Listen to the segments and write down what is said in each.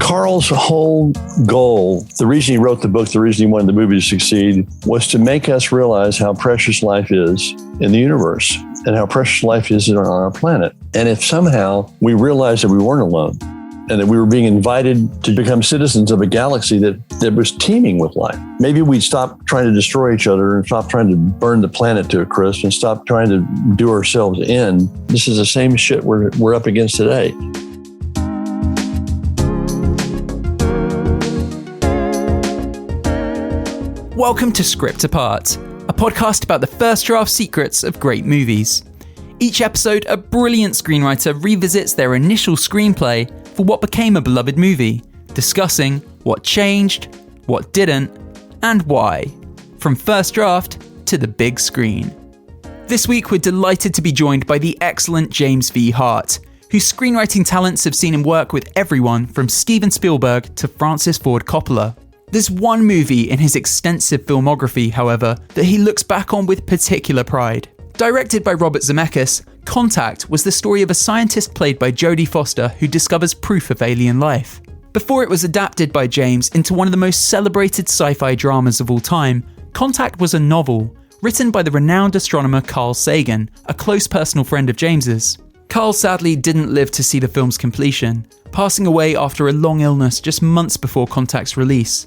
Carl's whole goal, the reason he wrote the book, the reason he wanted the movie to succeed, was to make us realize how precious life is in the universe and how precious life is on our planet. And if somehow we realized that we weren't alone and that we were being invited to become citizens of a galaxy that was teeming with life, maybe we'd stop trying to destroy each other and stop trying to burn the planet to a crisp and stop trying to do ourselves in. This is the same shit we're up against today. Welcome to Script Apart, a podcast about the first draft secrets of great movies. Each episode, a brilliant screenwriter revisits their initial screenplay for what became a beloved movie, discussing what changed, what didn't, and why, from first draft to the big screen. This week, we're delighted to be joined by the excellent James V. Hart, whose screenwriting talents have seen him work with everyone from Steven Spielberg to Francis Ford Coppola. There's one movie in his extensive filmography, however, that he looks back on with particular pride. Directed by Robert Zemeckis, Contact was the story of a scientist played by Jodie Foster who discovers proof of alien life. Before it was adapted by James into one of the most celebrated sci-fi dramas of all time, Contact was a novel, written by the renowned astronomer Carl Sagan, a close personal friend of James's. Carl sadly didn't live to see the film's completion, passing away after a long illness just months before Contact's release.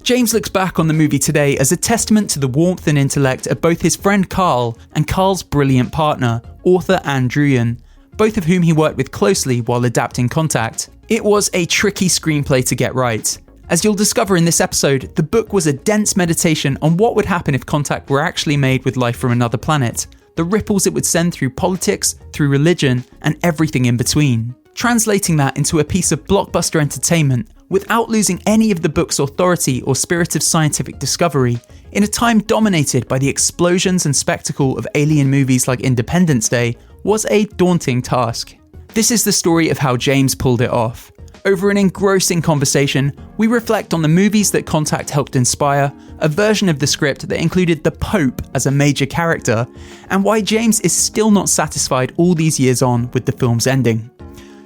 James looks back on the movie today as a testament to the warmth and intellect of both his friend Carl and Carl's brilliant partner, author Ann Druyan, both of whom he worked with closely while adapting Contact. It was a tricky screenplay to get right. As you'll discover in this episode, the book was a dense meditation on what would happen if Contact were actually made with life from another planet, the ripples it would send through politics, through religion, and everything in between. Translating that into a piece of blockbuster entertainment without losing any of the book's authority or spirit of scientific discovery, in a time dominated by the explosions and spectacle of alien movies like Independence Day, was a daunting task. This is the story of how James pulled it off. Over an engrossing conversation, we reflect on the movies that Contact helped inspire, a version of the script that included the Pope as a major character, and why James is still not satisfied all these years on with the film's ending.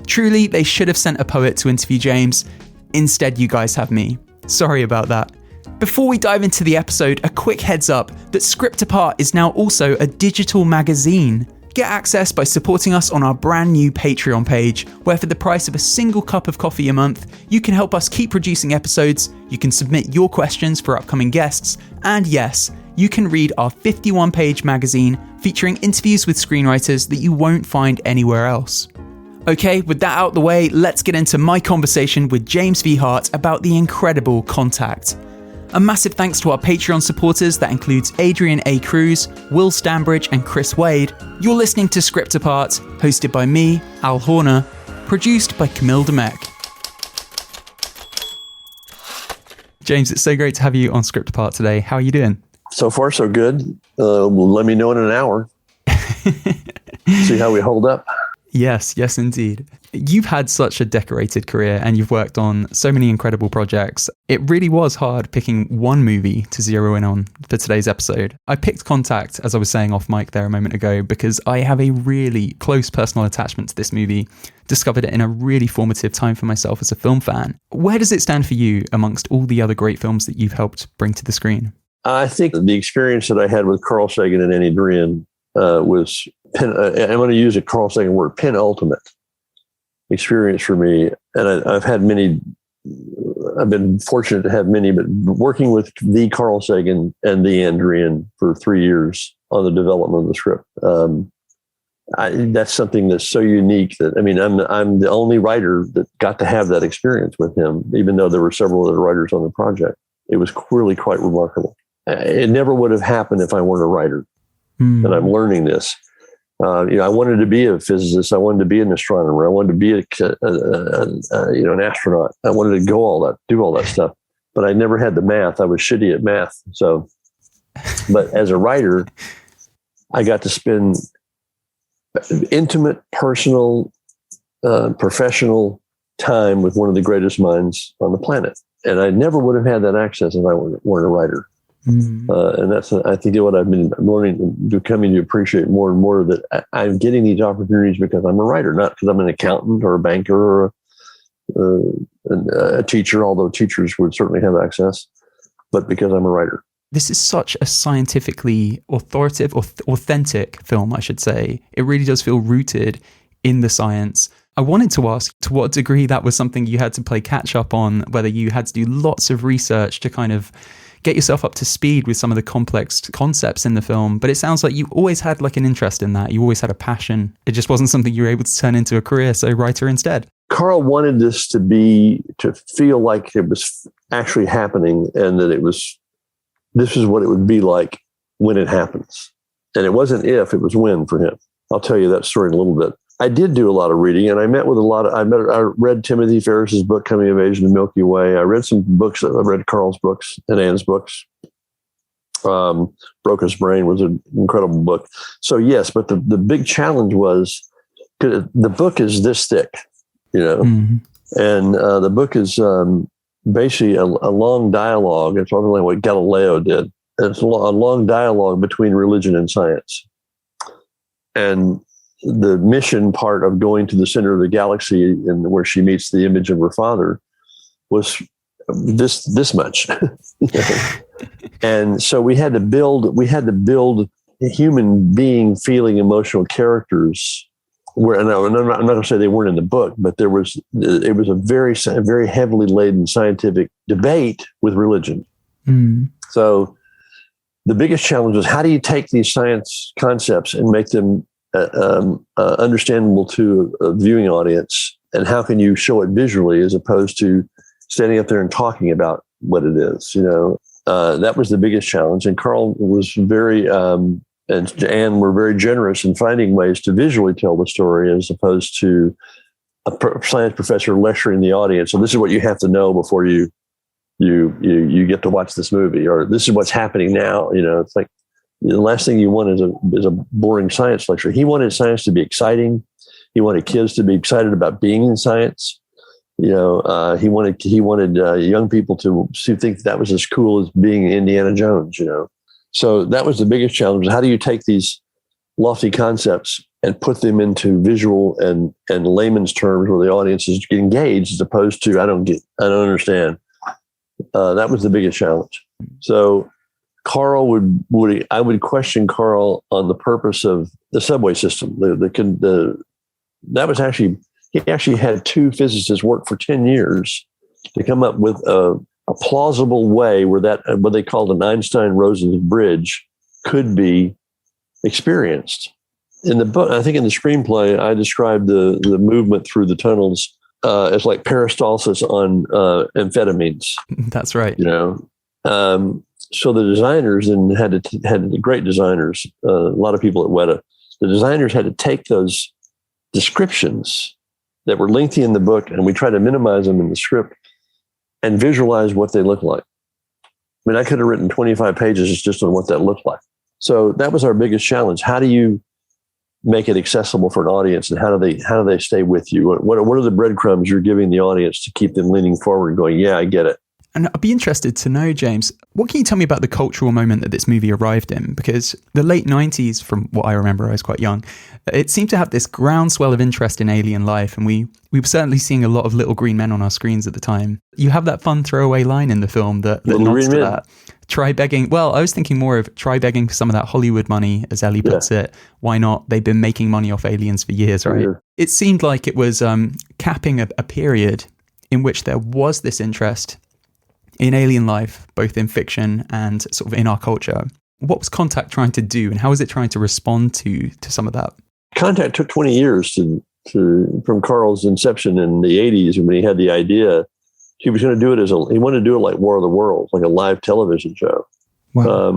Truly, they should have sent a poet to interview James. Instead, you guys have me. Sorry about that. Before we dive into the episode, a quick heads up that Script Apart is now also a digital magazine. Get access by supporting us on our brand new Patreon page, where for the price of a single cup of coffee a month, you can help us keep producing episodes, you can submit your questions for upcoming guests, and yes, you can read our 51-page magazine featuring interviews with screenwriters that you won't find anywhere else. Okay, with that out the way, let's get into my conversation with James V. Hart about the incredible Contact. A massive thanks to our Patreon supporters that includes Adrian A. Cruz, Will Stambridge and Chris Wade. You're listening to Script Apart, hosted by me, Al Horner, produced by Camille Demek. James, it's so great to have you on Script Apart today. How are you doing? So far, so good. Let me know in an hour. See how we hold up. Yes, indeed. You've had such a decorated career and you've worked on so many incredible projects. It really was hard picking one movie to zero in on for today's episode. I picked Contact, as I was saying off mic there a moment ago, because I have a really close personal attachment to this movie. Discovered it in a really formative time for myself as a film fan. Where does it stand for you amongst all the other great films that you've helped bring to the screen? I think the experience that I had with Carl Sagan and Ann Druyan was, I'm going to use a Carl Sagan word, penultimate experience for me. And I've been fortunate to have many, but working with the Carl Sagan and the Ann Druyan for 3 years on the development of the script. That's something that's so unique that, I'm the only writer that got to have that experience with him, even though there were several other writers on the project. It was really quite remarkable. It never would have happened if I weren't a writer. And I'm learning this. I wanted to be a physicist. I wanted to be an astronomer. I wanted to be an astronaut. I wanted to do all that stuff. But I never had the math. I was shitty at math. So, but as a writer, I got to spend intimate, personal, professional time with one of the greatest minds on the planet. And I never would have had that access if I weren't a writer. And that's, I think, what I've been learning, becoming to appreciate more and more, that I'm getting these opportunities because I'm a writer, not because I'm an accountant or a banker or a teacher, although teachers would certainly have access, but because I'm a writer. This is such a scientifically authoritative, or authentic film, I should say. It really does feel rooted in the science. I wanted to ask to what degree that was something you had to play catch up on, whether you had to do lots of research to kind of get yourself up to speed with some of the complex concepts in the film. But it sounds like you always had like an interest in that. You always had a passion. It just wasn't something you were able to turn into a career, so writer instead. Carl wanted this to feel like it was actually happening, and that this is what it would be like when it happens. And it wasn't if, it was when for him. I'll tell you that story in a little bit. I did do a lot of reading, and I read Timothy Ferris's book, Coming of Age in the Milky Way. I read some books. I read Carl's books and Ann's books. Broca's Brain was an incredible book. So yes, but the big challenge was, the book is this thick, and the book is basically a long dialogue. It's probably like what Galileo did. It's a long dialogue between religion and science. And the mission part of going to the center of the galaxy, and where she meets the image of her father, was this much. And so we had to build human being feeling emotional characters where, and I'm not going to say they weren't in the book, but it was a very heavily laden scientific debate with religion. So the biggest challenge was, how do you take these science concepts and make them understandable to a viewing audience, and how can you show it visually as opposed to standing up there and talking about what it is? That was the biggest challenge. And Carl was and Ann were very generous in finding ways to visually tell the story, as opposed to a science professor lecturing the audience. So this is what you have to know before you get to watch this movie, or this is what's happening now. It's like, the last thing you want is a boring science lecture. He wanted science to be exciting. He wanted kids to be excited about being in science. He wanted young people to think that was as cool as being Indiana Jones. So that was the biggest challenge. How do you take these lofty concepts and put them into visual and layman's terms where the audience is engaged, as opposed to I don't understand. That was the biggest challenge. So Carl I would question Carl on the purpose of the subway system. He actually had two physicists work for 10 years to come up with a plausible way where what they called an Einstein-Rosen bridge could be experienced. In the book, I think in the screenplay, I described the movement through the tunnels as like peristalsis on amphetamines. That's right. So the designers had great designers, a lot of people at Weta. The designers had to take those descriptions that were lengthy in the book, and we try to minimize them in the script and visualize what they look like. I mean, I could have written 25 pages just on what that looked like. So that was our biggest challenge. How do you make it accessible for an audience, and how do they stay with you? What are the breadcrumbs you're giving the audience to keep them leaning forward and going, yeah, I get it? And I'd be interested to know, James, what can you tell me about the cultural moment that this movie arrived in? Because the late 90s, from what I remember, I was quite young, it seemed to have this groundswell of interest in alien life. And we were certainly seeing a lot of little green men on our screens at the time. You have that fun throwaway line in the film that nods to that. Try begging. Well, I was thinking more of try begging for some of that Hollywood money, as Ellie puts it. Why not? They've been making money off aliens for years, right? Yeah. It seemed like it was capping a period in which there was this interest in alien life, both in fiction and sort of in our culture. What was Contact trying to do, and how was it trying to respond to some of that? Contact took 20 years from Carl's inception in the 80s, when he had the idea. He was going to do it he wanted to do it like War of the Worlds, like a live television show. Wow.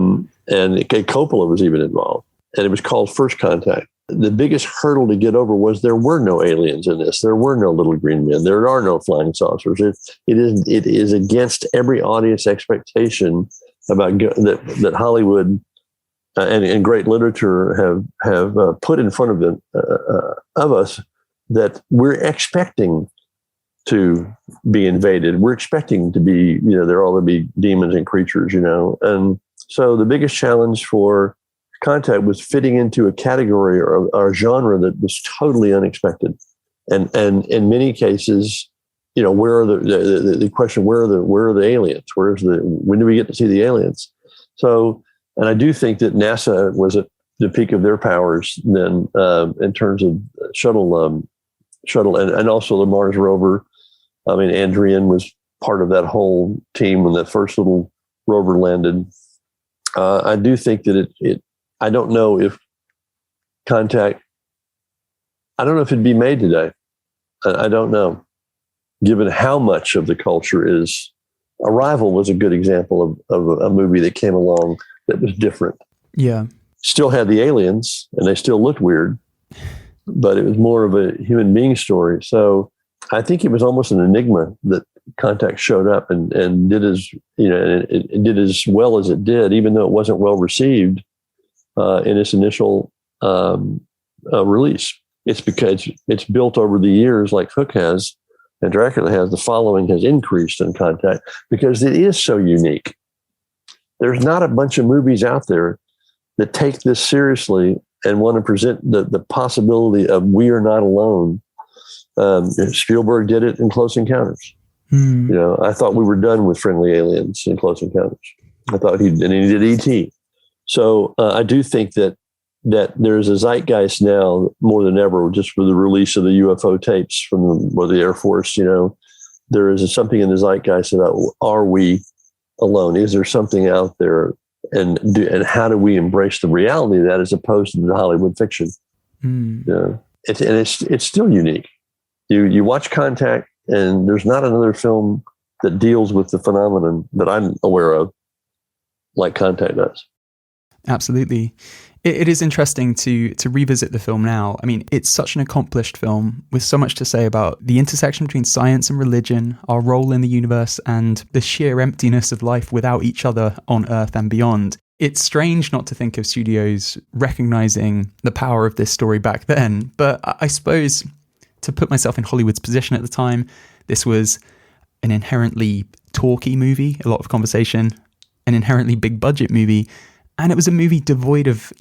And Coppola was even involved, and it was called First Contact. The biggest hurdle to get over was there were no aliens in this. There were no little green men. There are no flying saucers. It is against every audience expectation about that Hollywood and great literature have put in front of us, that we're expecting to be invaded. We're expecting to be, there are all to be demons and creatures, And so the biggest challenge for Contact was fitting into a category or a genre that was totally unexpected. And in many cases, where are the question, where are the aliens? When do we get to see the aliens? So, and I do think that NASA was at the peak of their powers then, in terms of shuttle and also the Mars rover. I mean, Ann Druyan was part of that whole team when that first little rover landed. I do think that I don't know if Contact, I don't know if it'd be made today. I don't know, given how much of the culture is. Arrival was a good example of a movie that came along that was different. Yeah. Still had the aliens, and they still looked weird, but it was more of a human being story. So I think it was almost an enigma that Contact showed up and did as it did as well as it did, even though it wasn't well received in its initial release. It's because it's built over the years, like Hook has and Dracula has. The following has increased in Contact because it is so unique. There's not a bunch of movies out there that take this seriously and want to present the possibility of we are not alone. Spielberg did it in Close Encounters. I thought we were done with friendly aliens in Close Encounters. I thought he did E.T. So I do think that there's a zeitgeist now more than ever, just with the release of the UFO tapes from the Air Force. There is something in the zeitgeist about, are we alone? Is there something out there? And how do we embrace the reality of that as opposed to the Hollywood fiction? It's still unique. You watch Contact, and there's not another film that deals with the phenomenon that I'm aware of like Contact does. Absolutely. It is interesting to revisit the film now. I mean, it's such an accomplished film with so much to say about the intersection between science and religion, our role in the universe, and the sheer emptiness of life without each other on Earth and beyond. It's strange not to think of studios recognizing the power of this story back then, but I suppose, to put myself in Hollywood's position at the time, this was an inherently talky movie, a lot of conversation, an inherently big budget movie, and it was a movie devoid of,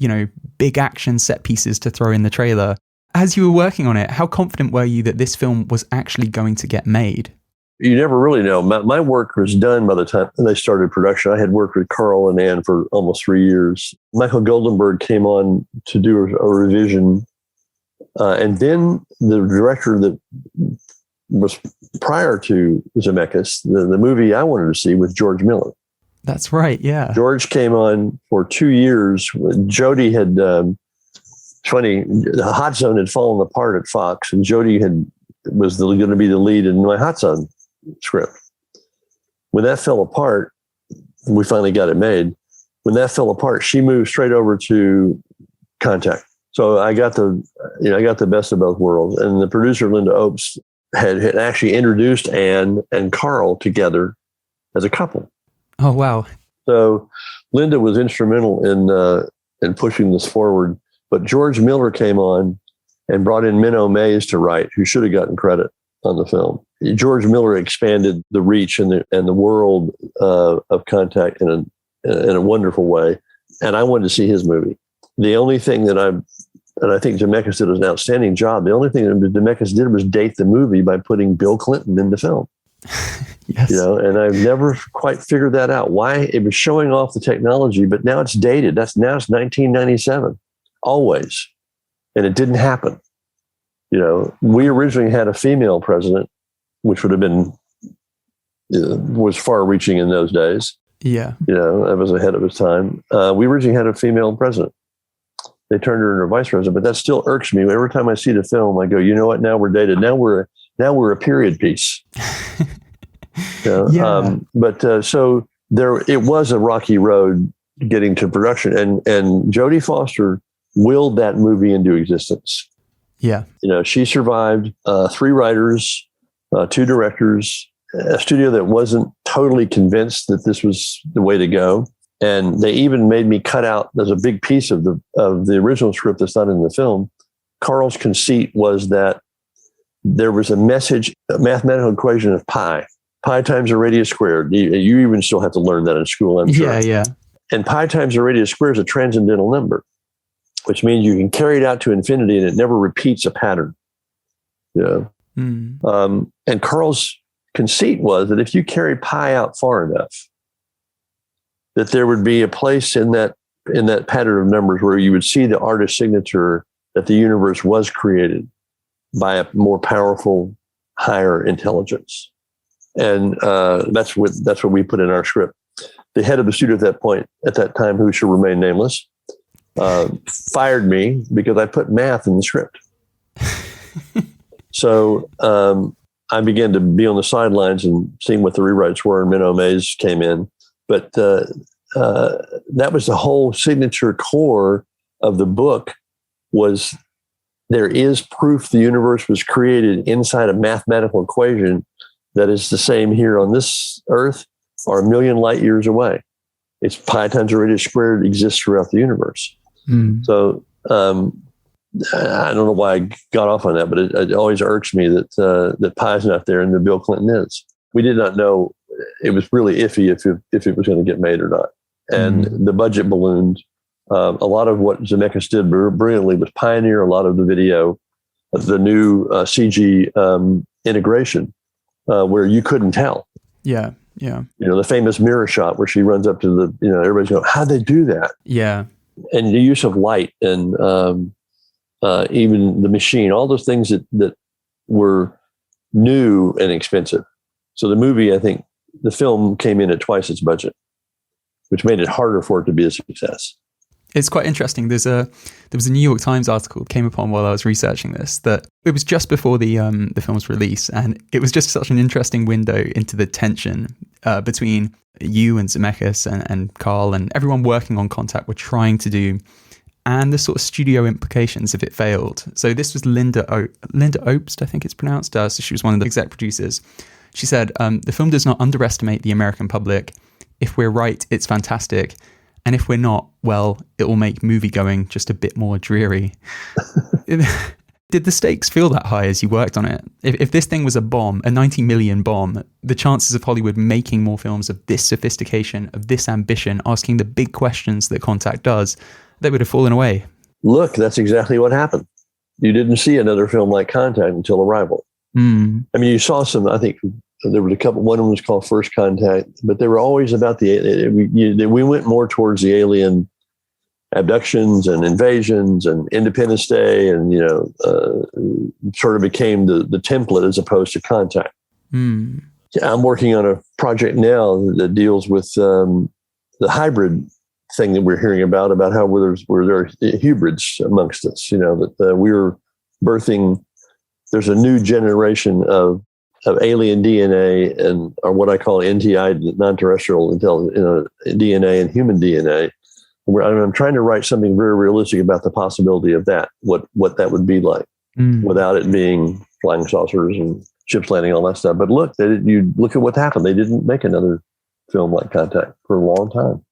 big action set pieces to throw in the trailer. As you were working on it, how confident were you that this film was actually going to get made? You never really know. My work was done by the time they started production. I had worked with Carl and Ann for almost 3 years. Michael Goldenberg came on to do a revision. And then the director that was prior to Zemeckis, the movie I wanted to see was George Miller. That's right, yeah. George came on for 2 years. Jodie had, funny, the Hot Zone had fallen apart at Fox, and Jodie was going to be the lead in my Hot Zone script. When that fell apart, we finally got it made. When that fell apart, she moved straight over to Contact. So I got the best of both worlds. And the producer, Linda Opes, had actually introduced Ann and Carl together as a couple. Oh, wow. So Linda was instrumental in pushing this forward. But George Miller came on and brought in Minnow Mays to write, who should have gotten credit on the film. George Miller expanded the reach and the world of Contact in a wonderful way. And I wanted to see his movie. The only thing that I think Zemeckis did an outstanding job. The only thing that Zemeckis did was date the movie by putting Bill Clinton in the film. Yes. And I've never quite figured that out. Why it was showing off the technology, but now it's dated. Now it's 1997, always, and it didn't happen. We originally had a female president, which would have been was far-reaching in those days. Yeah, that was ahead of its time. We originally had a female president. They turned her into a vice president, but that still irks me. Every time I see the film, I go, you know what? Now we're dated. Now we're a period piece. Yeah. So it was a rocky road getting to production, and Jodie Foster willed that movie into existence. Yeah. She survived 3 writers, 2 directors, a studio that wasn't totally convinced that this was the way to go. And they even made me cut out, there's a big piece of the original script that's not in the film. Carl's conceit was that there was a mathematical equation of pi times the radius squared. You even still have to learn that in school, I'm sure. Yeah. And pi times the radius squared is a transcendental number, which means you can carry it out to infinity and it never repeats a pattern. And Carl's conceit was that if you carry pi out far enough, that there would be a place in that pattern of numbers where you would see the artist's signature that the universe was created by a more powerful, higher intelligence. And that's what we put in our script. The head of the studio at that time, who should remain nameless, fired me because I put math in the script. So I began to be on the sidelines and seeing what the rewrites were, and Minnow Maze came in. But that was the whole signature core of the book, was there is proof the universe was created inside a mathematical equation that is the same here on this Earth or 1 million light years away. It's pi times the radius squared exists throughout the universe. Mm. So I don't know why I got off on that, but it always irks me that pi's not there and that Bill Clinton is. We did not know. It was really iffy if it was going to get made or not. And the budget ballooned. A lot of what Zemeckis did brilliantly was pioneer a lot of the video, the new CG integration, where you couldn't tell. Yeah, yeah. The famous mirror shot where she runs up to the, everybody's going, how'd they do that? Yeah. And the use of light and even the machine, all those things that were new and expensive. So the movie, I think, the film came in at twice its budget, which made it harder for it to be a success. It's quite interesting. There was a New York Times article came upon while I was researching this, that it was just before the film's release, and it was just such an interesting window into the tension between you and Zemeckis and Carl and everyone working on Contact were trying to do, and the sort of studio implications if it failed. So this was Linda Obst, I think it's pronounced. So she was one of the exec producers. She said, the film does not underestimate the American public. If we're right, it's fantastic. And if we're not, well, it will make movie-going just a bit more dreary. Did the stakes feel that high as you worked on it? If this thing was a bomb, a 90 million bomb, the chances of Hollywood making more films of this sophistication, of this ambition, asking the big questions that Contact does, they would have fallen away. Look, that's exactly what happened. You didn't see another film like Contact until Arrival. Mm. I mean, you saw some, I think there was a couple, one of them was called First Contact, but they were always about we went more towards the alien abductions and invasions and Independence Day, and sort of became the template as opposed to Contact. Mm. I'm working on a project now that deals with the hybrid thing that we're hearing about how where there are hybrids amongst us. That we're birthing. There's a new generation of alien DNA or what I call NTI, non-terrestrial DNA, and human DNA. I'm trying to write something very realistic about the possibility of that, what that would be like without it being flying saucers and ships landing, all that stuff. But look, you look at what happened. They didn't make another film like Contact for a long time.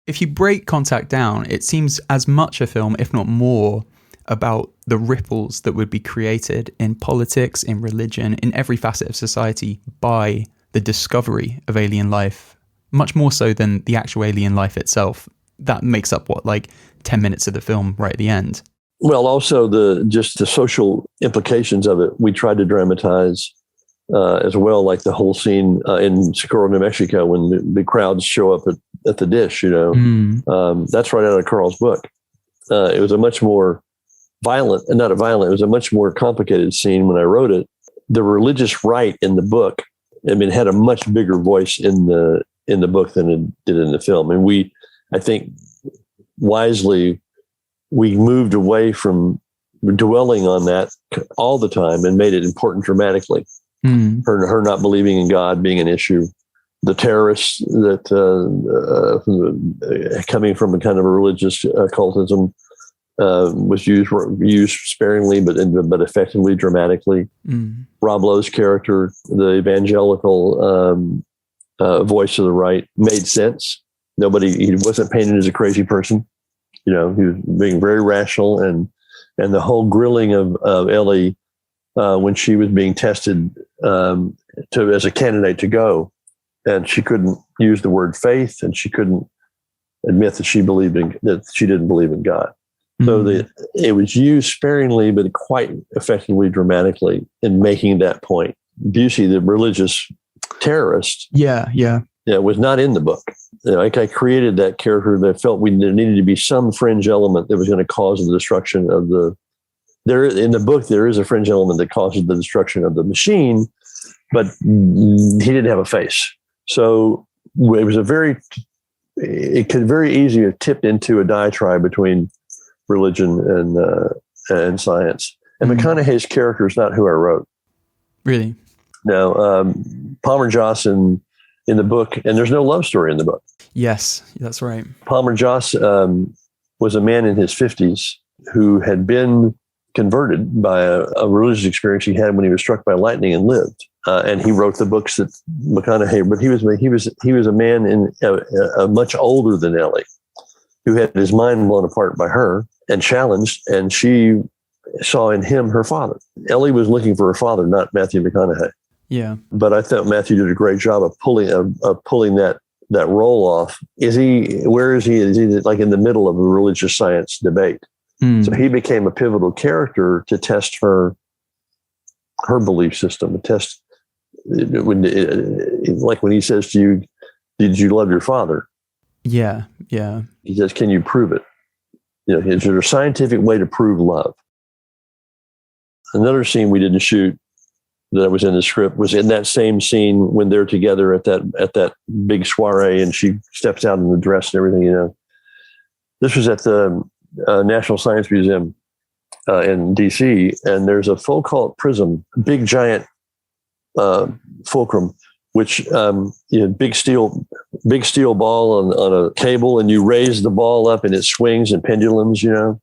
If you break Contact down, it seems as much a film, if not more, about the ripples that would be created in politics, in religion, in every facet of society by the discovery of alien life, much more so than the actual alien life itself. That makes up 10 minutes of the film right at the end. Well, also the social implications of it, we tried to dramatize as well, like the whole scene in Socorro, New Mexico, when the crowds show up at the dish, that's right out of Carl's book. It was a much more it was a much more complicated scene when I wrote it. The religious right in the book, had a much bigger voice in the book than it did in the film. And I think wisely, we moved away from dwelling on that all the time and made it important dramatically. Mm. Her not believing in God being an issue. The terrorists that coming from a kind of a religious occultism was used sparingly, but effectively, dramatically. Mm. Rob Lowe's character, the evangelical voice of the right, made sense. He wasn't painted as a crazy person. He was being very rational, and the whole grilling of Ellie when she was being tested as a candidate to go, and she couldn't use the word faith, and she couldn't admit that she didn't believe in God. So it was used sparingly, but quite effectively dramatically in making that point. Busey, the religious terrorist. Yeah. Was not in the book. Like I created that character that felt there needed to be some fringe element that was going to cause the destruction of in the book, there is a fringe element that causes the destruction of the machine, but he didn't have a face. So it could very easily have tipped into a diatribe between religion and science. And McConaughey's character is not who I wrote. Really? No, Palmer Joss in the book, and there's no love story in the book. Yes, that's right. Palmer Joss was a man in his 50s who had been converted by a religious experience he had when he was struck by lightning and lived. And he wrote the books that McConaughey. But he was a man much older than Ellie, who had his mind blown apart by her and challenged, and she saw in him her father. Ellie was looking for her father, not Matthew McConaughey. Yeah. But I thought Matthew did a great job of pulling that role off. Where is he? Is he like in the middle of a religious science debate? So he became a pivotal character to test her belief system, to test when he says to you, "Did you love your father?" Yeah. He says, "Can you prove it? Is there a scientific way to prove love?" Another scene we didn't shoot that was in the script was in that same scene when they're together at that big soiree, and she steps out in the dress and everything. This was at the National Science Museum in DC, and there's a Foucault prism, big giant fulcrum, which big steel ball on a cable, and you raise the ball up and it swings and pendulums. Yeah.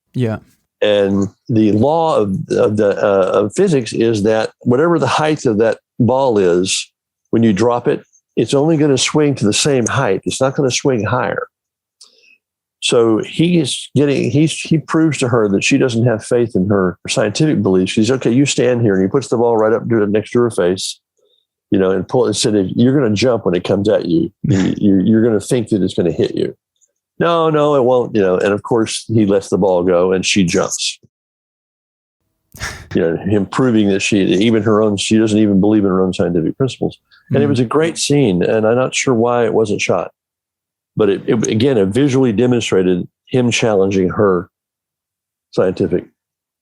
And the law of physics is that whatever the height of that ball is, when you drop it, it's only going to swing to the same height. It's not going to swing higher. So he proves to her that she doesn't have faith in her scientific beliefs. She's okay. You stand here, and he puts the ball right up next to her face, and pull it and said, "You're going to jump when it comes at you. You're going to think that it's going to hit you." No, it won't. And of course he lets the ball go, and she jumps. Him proving that she doesn't even believe in her own scientific principles. And it was a great scene, and I'm not sure why it wasn't shot. But it visually demonstrated him challenging her scientific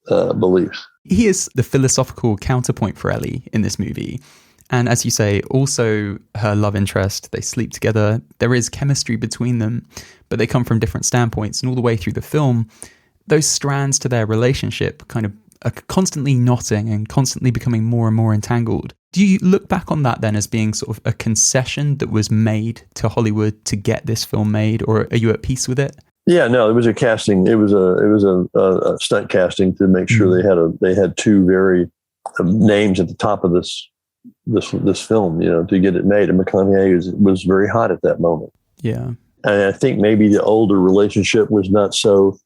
beliefs. He is the philosophical counterpoint for Ellie in this movie. And as you say, also her love interest, they sleep together. There is chemistry between them, but they come from different standpoints. And all the way through the film, those strands to their relationship kind of are constantly knotting and constantly becoming more and more entangled. Do you look back on that then as being sort of a concession that was made to Hollywood to get this film made, or are you at peace with it? Yeah, no, it was a casting. It was a stunt casting to make sure they had two very names at the top of this film, to get it made. And McConaughey was very hot at that moment. Yeah, and I think maybe the older relationship was not so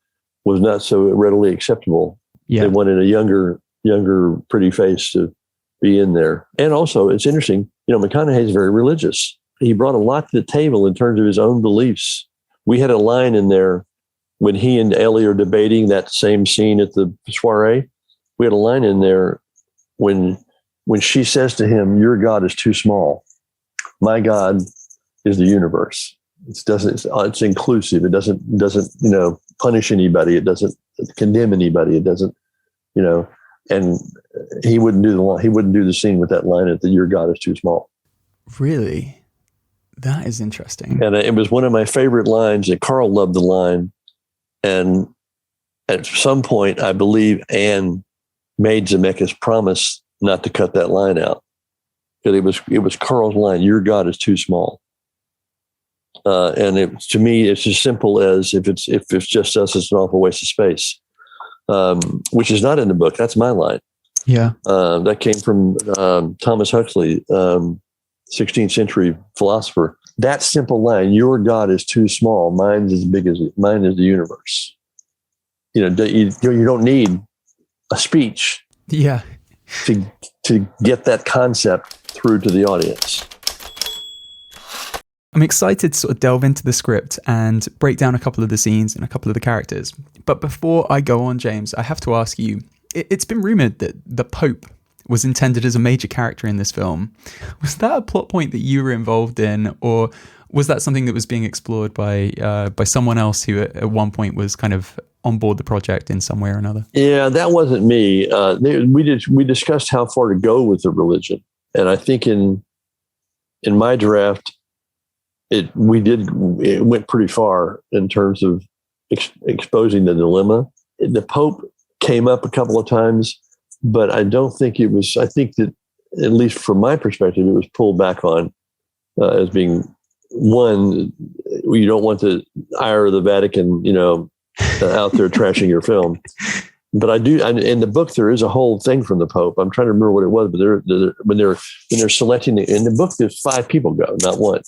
readily acceptable. Yeah, they wanted a younger, pretty face to be in there. And also, it's interesting, McConaughey is very religious. He brought a lot to the table in terms of his own beliefs. We had a line in there when he and Ellie are debating that same scene at the soiree. We had a line in there when she says to him, "Your God is too small. My God is the universe. It's inclusive. It doesn't punish anybody. It doesn't condemn anybody. It doesn't, and he wouldn't do the scene with that line at the "Your God is too small." Really? That is interesting. And it was one of my favorite lines, and Carl loved the line. And at some point, I believe Ann made Zemeckis promise not to cut that line out, because it was Carl's line, "Your God is too small." And to me, it's as simple as if it's just us, it's an awful waste of space, which is not in the book. That's my line. Yeah, that came from Thomas Huxley, 16th century philosopher. That simple line, "Your God is too small. Mine is the universe." You don't need a speech. Yeah. To get that concept through to the audience. I'm excited to sort of delve into the script and break down a couple of the scenes and a couple of the characters. But before I go on, James, I have to ask you, it's been rumored that the Pope was intended as a major character in this film. Was that a plot point that you were involved in, or was that something that was being explored by someone else who at one point was kind of on board the project in some way or another? Yeah, that wasn't me. We discussed how far to go with the religion, and I think in my draft, it went pretty far in terms of exposing the dilemma. The Pope came up a couple of times, but I don't think it was. I think that, at least from my perspective, it was pulled back on as being one. You don't want the ire of the Vatican, out there trashing your film. But I do. In the book, there is a whole thing from the Pope. I'm trying to remember what it was, but when they're selecting in the book, there's 5 people go, not one.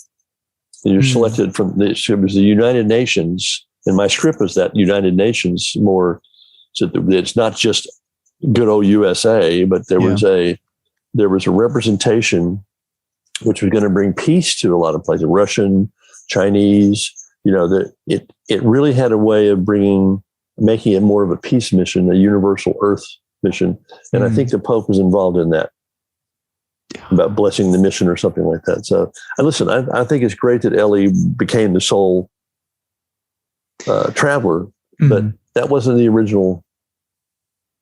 And you're selected from it was the United Nations, and my script was that United Nations more. So it's not just good old USA, but there was a representation which was going to bring peace to a lot of places, Russian, Chinese. That it really had a way of making it more of a peace mission, a universal Earth mission, and I think the Pope was involved in that, about blessing the mission or something like that. So, and listen, I think it's great that Ellie became the sole traveler, but that wasn't the original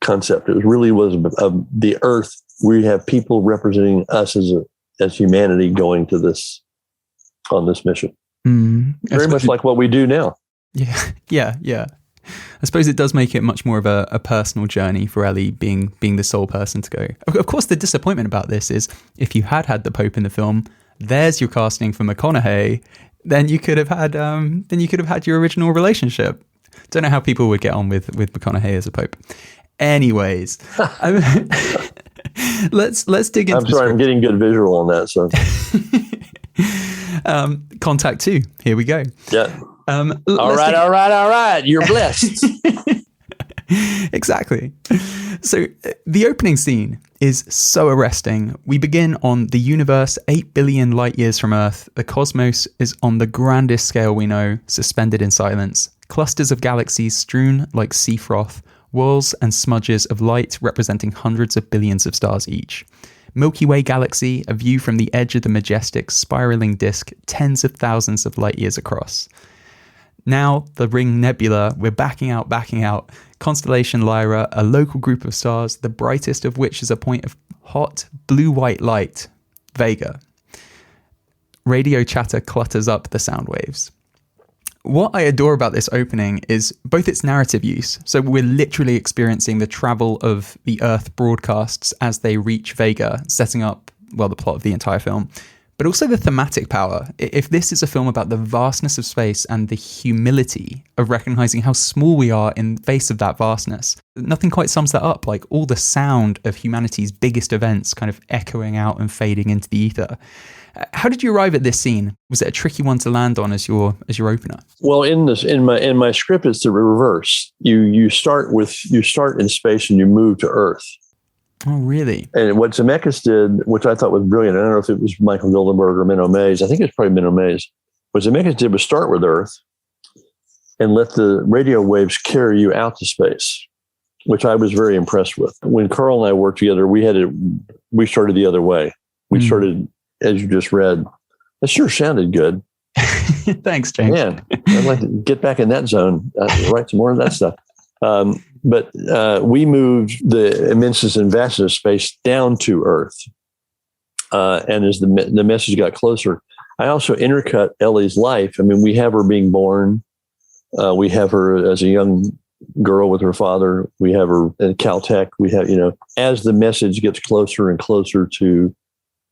concept. It really was the Earth. We have people representing us as humanity going to on this mission. Very much like what we do now. Yeah. I suppose it does make it much more of a personal journey for Ellie being the sole person to go. Of course, the disappointment about this is if you had the Pope in the film, there's your casting for McConaughey. Then you could have had your original relationship. Don't know how people would get on with McConaughey as a Pope. Anyways, let's dig into. I'm sorry, I'm getting good visual on that. So, Contact 2. Here we go. Yeah. All right. You're blessed. Exactly. So the opening scene is so arresting. We begin on the universe 8 billion light years from Earth. The cosmos is on the grandest scale we know, suspended in silence. Clusters of galaxies strewn like sea froth, whirls and smudges of light representing hundreds of billions of stars each. Milky Way galaxy, a view from the edge of the majestic spiraling disk, tens of thousands of light years across. Now, the Ring Nebula, we're backing out. Constellation Lyra, a local group of stars, the brightest of which is a point of hot, blue-white light, Vega. Radio chatter clutters up the sound waves. What I adore about this opening is both its narrative use, so we're literally experiencing the travel of the Earth broadcasts as they reach Vega, setting up, the plot of the entire film, but also the thematic power. If this is a film about the vastness of space and the humility of recognizing how small we are in the face of that vastness, nothing quite sums that up, like all the sound of humanity's biggest events kind of echoing out and fading into the ether. How did you arrive at this scene? Was it a tricky one to land on as your opener? Well, in my script, it's the reverse. You start in space and you move to Earth. Oh, really? And what Zemeckis did, which I thought was brilliant, I don't know if it was Michael Goldenberg or Menno Mays. I think it's probably Menno Mays. What Zemeckis did was start with Earth and let the radio waves carry you out to space, which I was very impressed with. When Carl and I worked together, we started the other way. We started, as you just read. That sure sounded good. Thanks, James. Man, I'd like to get back in that zone, write some more of that stuff. But we moved the immenseness and vastness of space down to Earth. And as the message got closer, I also intercut Ellie's life. I mean, we have her being born. We have her as a young girl with her father. We have her at Caltech. We have, as the message gets closer and closer to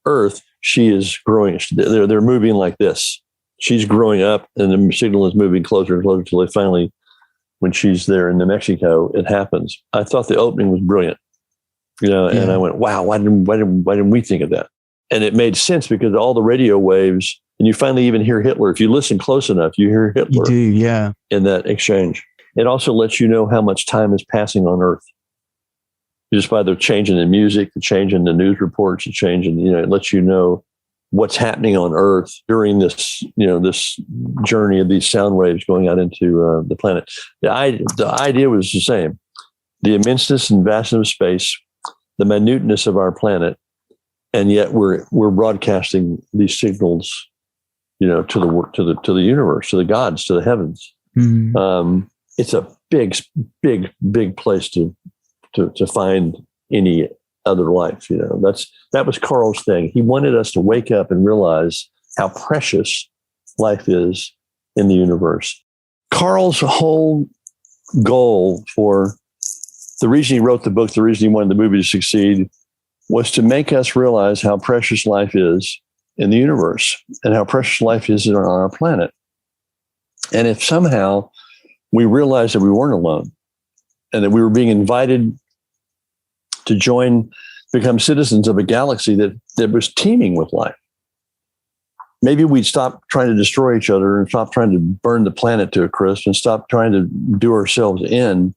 Earth, she is growing. They're moving like this. She's growing up, and the signal is moving closer and closer until they finally, when she's there in New Mexico, it happens. I thought the opening was brilliant, and I went, wow, why didn't we think of that? And it made sense because all the radio waves, and you finally even hear Hitler. If you listen close enough, you hear Hitler. You do, yeah. In that exchange. It also lets you know how much time is passing on Earth. Just by the change in the music, the change in the news reports, the change in, it lets you know what's happening on Earth during this, this journey of these sound waves going out into the planet. The idea was the same. The immenseness and vastness of space the minuteness of our planet, and yet we're broadcasting these signals, to the universe, to the gods, to the heavens. It's a big place to find any other life. That was Carl's thing. He wanted us to wake up and realize how precious life is in the universe. Carl's whole goal, for the reason he wrote the book, the reason he wanted the movie to succeed, was to make us realize how precious life is in the universe and how precious life is on our planet. And if somehow we realized that we weren't alone and that we were being invited to become citizens of a galaxy that was teeming with life, maybe we'd stop trying to destroy each other and stop trying to burn the planet to a crisp and stop trying to do ourselves in,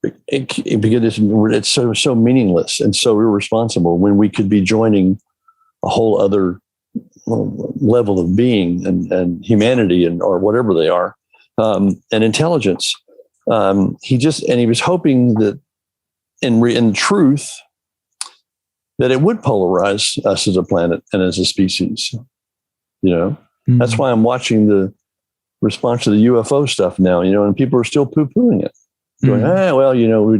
because it's so meaningless and so irresponsible when we could be joining a whole other level of being and humanity or whatever they are, and intelligence. He was hoping that in truth that it would polarize us as a planet and as a species. That's why I'm watching the response to the UFO stuff now, and people are still poo-pooing it, going,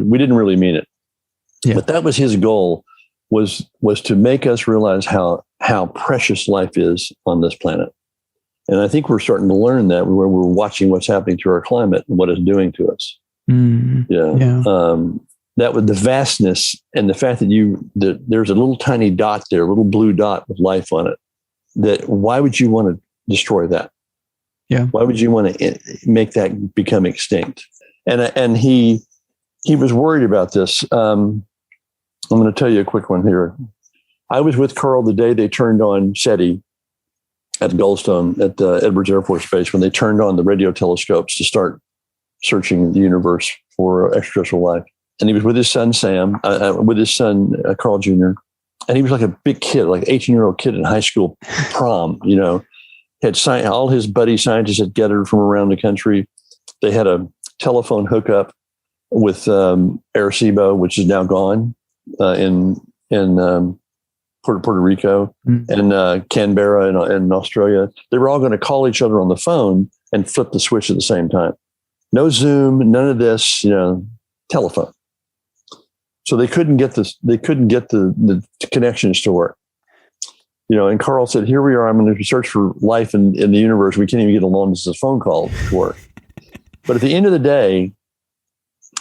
we didn't really mean it. Yeah. But that was his goal, was to make us realize how precious life is on this planet. And I think we're starting to learn that when we're watching what's happening to our climate and what it's doing to us. That with the vastness and the fact that there's a little tiny dot there, a little blue dot with life on it, that why would you want to destroy that? Yeah. Why would you want to make that become extinct? And he was worried about this. I'm going to tell you a quick one here. I was with Carl the day they turned on SETI at Goldstone at Edwards Air Force Base, when they turned on the radio telescopes to start searching the universe for extraterrestrial life. And he was with his son, Sam, with his son, Carl Jr., and he was like a big kid, like 18-year-old kid in high school prom, had all his buddy scientists had gathered from around the country. They had a telephone hookup with Arecibo, which is now gone, in Puerto Rico, and Canberra in Australia. They were all going to call each other on the phone and flip the switch at the same time. No Zoom, none of this, telephone. So they couldn't get this. They couldn't get the connections to work. And Carl said, "Here we are. I'm going to search for life in the universe. We can't even get a long distance phone call to work." But at the end of the day,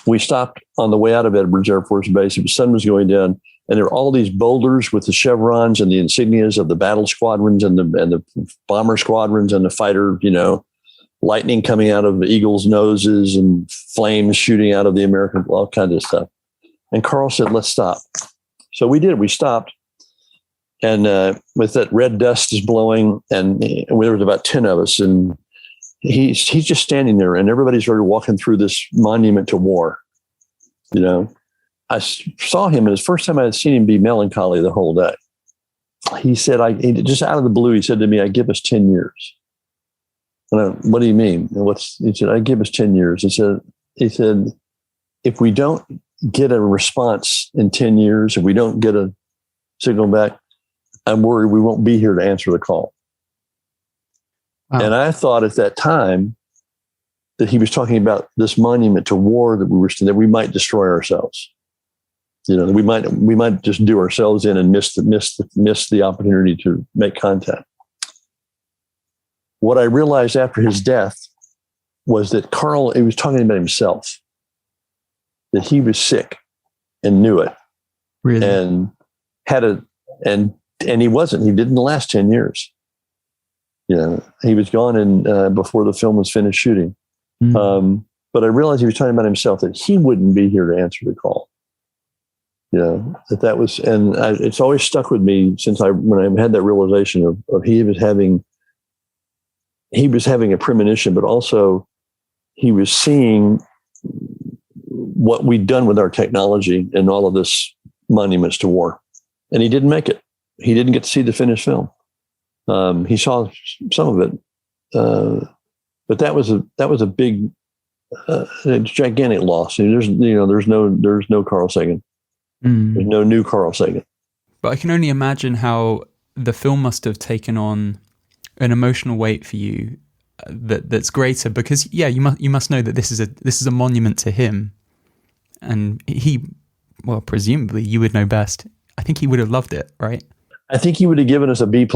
we stopped on the way out of Edwards Air Force Base. The sun was going down, and there were all these boulders with the chevrons and the insignias of the battle squadrons and the bomber squadrons and the fighter. Lightning coming out of the eagles' noses and flames shooting out of the American, all kinds of stuff. And Carl said, "Let's stop." So we did. We stopped. And with that red dust is blowing, and there was about 10 of us, and he's just standing there, and everybody started walking through this monument to war. I saw him, and it's the first time I had seen him be melancholy the whole day. He said, just out of the blue, he said to me, "I give us 10 years." And what do you mean? He said, "I give us 10 years. He said, if we don't get a response in 10 years, if we don't get a signal back, I'm worried we won't be here to answer the call." Wow. And I thought at that time that he was talking about this monument to war that we might destroy ourselves. We might just do ourselves in and miss the opportunity to make contact. What I realized after his death was that Carl, he was talking about himself, that he was sick and knew it. Really? And and he wasn't. He didn't last 10 years. He was gone before the film was finished shooting. But I realized he was talking about himself, that he wouldn't be here to answer the call. That was, and it's always stuck with me since when I had that realization of he was having a premonition, but also he was seeing what we'd done with our technology and all of this monuments to war. And he didn't make it. He didn't get to see the finished film. He saw some of it, but that was a big, gigantic loss. There's no Carl Sagan. There's no new Carl Sagan. But I can only imagine how the film must have taken on an emotional weight for you that's greater, because you must know that this is a monument to him, and well, presumably you would know best. I think he would have loved it, right? I think he would have given us a B+.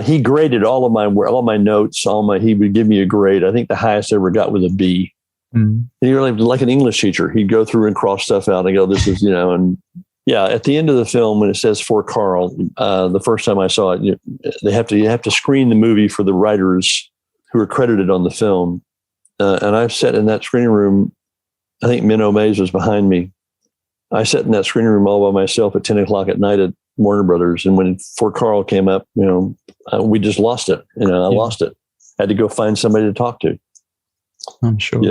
He graded all my notes, he would give me a grade. I think the highest I ever got was a B. And he really, like an English teacher, he'd go through and cross stuff out and go, this is, and yeah, at the end of the film, when it says for Carl, the first time I saw it, you have to screen the movie for the writers who are credited on the film. And I sat in that screening room. I think Minnow Mays was behind me. I sat in that screening room all by myself at 10 o'clock at night at Warner Brothers. And when For Carl came up, we just lost it. I lost it. Had to go find somebody to talk to. I'm sure.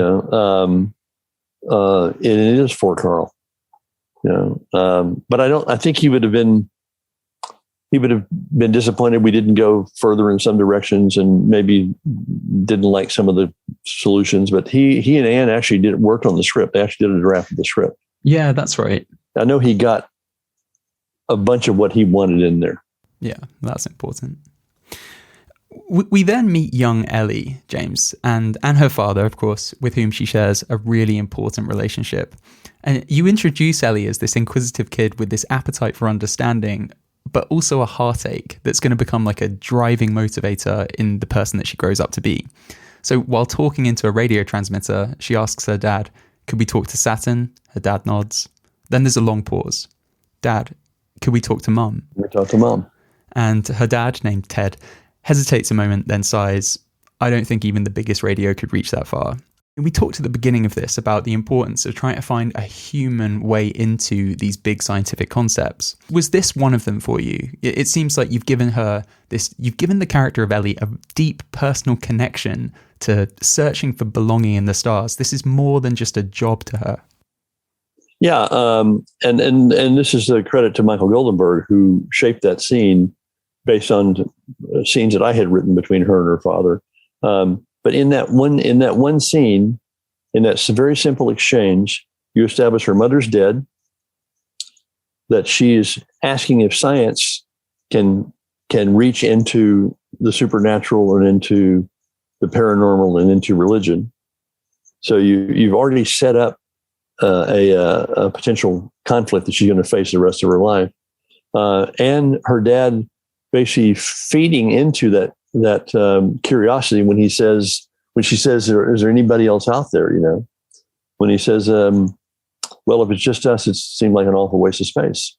It is For Carl. But I think he would have been disappointed we didn't go further in some directions, and maybe didn't like some of the solutions. But he and Ann actually worked on the script. They actually did a draft of the script. Yeah, that's right. I know he got a bunch of what he wanted in there. Yeah, that's important. We then meet young Ellie, James, and her father, of course, with whom she shares a really important relationship. And you introduce Ellie as this inquisitive kid with this appetite for understanding, but also a heartache that's going to become like a driving motivator in the person that she grows up to be. So while talking into a radio transmitter, she asks her dad, "Could we talk to Saturn?" Her dad nods. Then there's a long pause. "Dad, could we talk to Mum?" We talk to Mom. And her dad, named Ted, hesitates a moment, then sighs, "I don't think even the biggest radio could reach that far." And we talked at the beginning of this about the importance of trying to find a human way into these big scientific concepts. Was this one of them for you? It seems like you've given the character of Ellie a deep personal connection to searching for belonging in the stars. This is more than just a job to her. Yeah, and this is a credit to Michael Goldenberg, who shaped that scene based on scenes that I had written between her and her father. But in that one scene, in that very simple exchange, you establish her mother's dead, that she is asking if science can reach into the supernatural and into the paranormal and into religion. So you've already set up a potential conflict that she's going to face the rest of her life, and her dad basically feeding into that curiosity when she says, "Is there anybody else out there?" When he says, "Well, if it's just us, it seemed like an awful waste of space."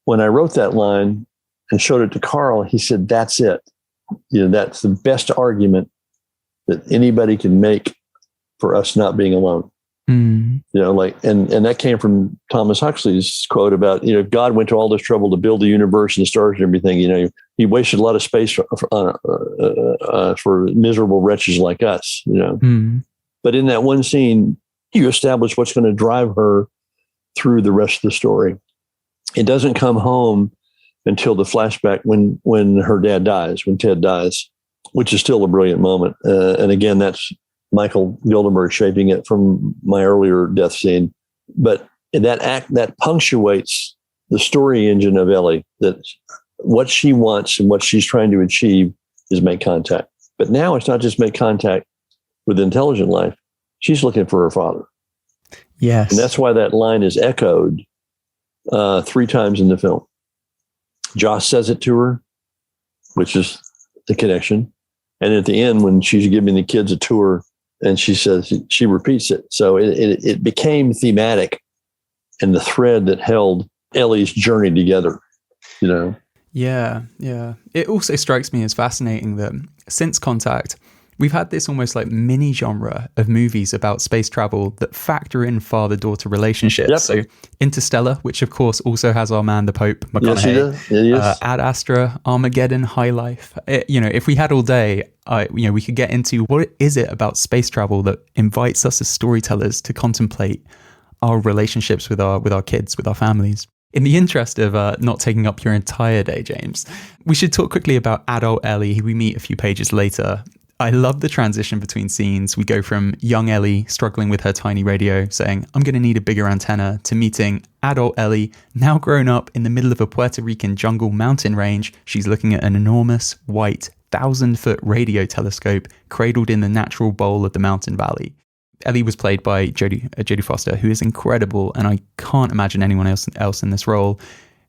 When I wrote that line and showed it to Carl, he said, "That's it. That's the best argument that anybody can make for us not being alone." And that came from Thomas Huxley's quote about, if God went to all this trouble to build the universe and the stars and everything, he wasted a lot of space for miserable wretches like us, But in that one scene, you establish what's going to drive her through the rest of the story. It doesn't come home until the flashback when her dad dies, when Ted dies, which is still a brilliant moment. And again, that's Michael Goldenberg shaping it from my earlier death scene. But that punctuates the story engine of Ellie, that what she wants and what she's trying to achieve is make contact. But now it's not just make contact with intelligent life. She's looking for her father. Yes. And that's why that line is echoed 3 times in the film. Joss says it to her, which is the connection. And at the end, when she's giving the kids a tour, and she repeats it. So it became thematic and the thread that held Ellie's journey together, Yeah. It also strikes me as fascinating that since Contact, we've had this almost like mini genre of movies about space travel that factor in father-daughter relationships. Yep. So Interstellar, which of course also has our man, the Pope, McConaughey. Yes. Ad Astra, Armageddon, High Life. If we had all day, we could get into what is it about space travel that invites us as storytellers to contemplate our relationships with our kids, with our families. In the interest of not taking up your entire day, James, we should talk quickly about adult Ellie, who we meet a few pages later. I love the transition between scenes. We go from young Ellie struggling with her tiny radio, saying, I'm going to need a bigger antenna, to meeting adult Ellie, now grown up in the middle of a Puerto Rican jungle mountain range. She's looking at an enormous, white, 1,000-foot radio telescope cradled in the natural bowl of the mountain valley. Ellie was played by Jodie Foster, who is incredible, and I can't imagine anyone else in this role.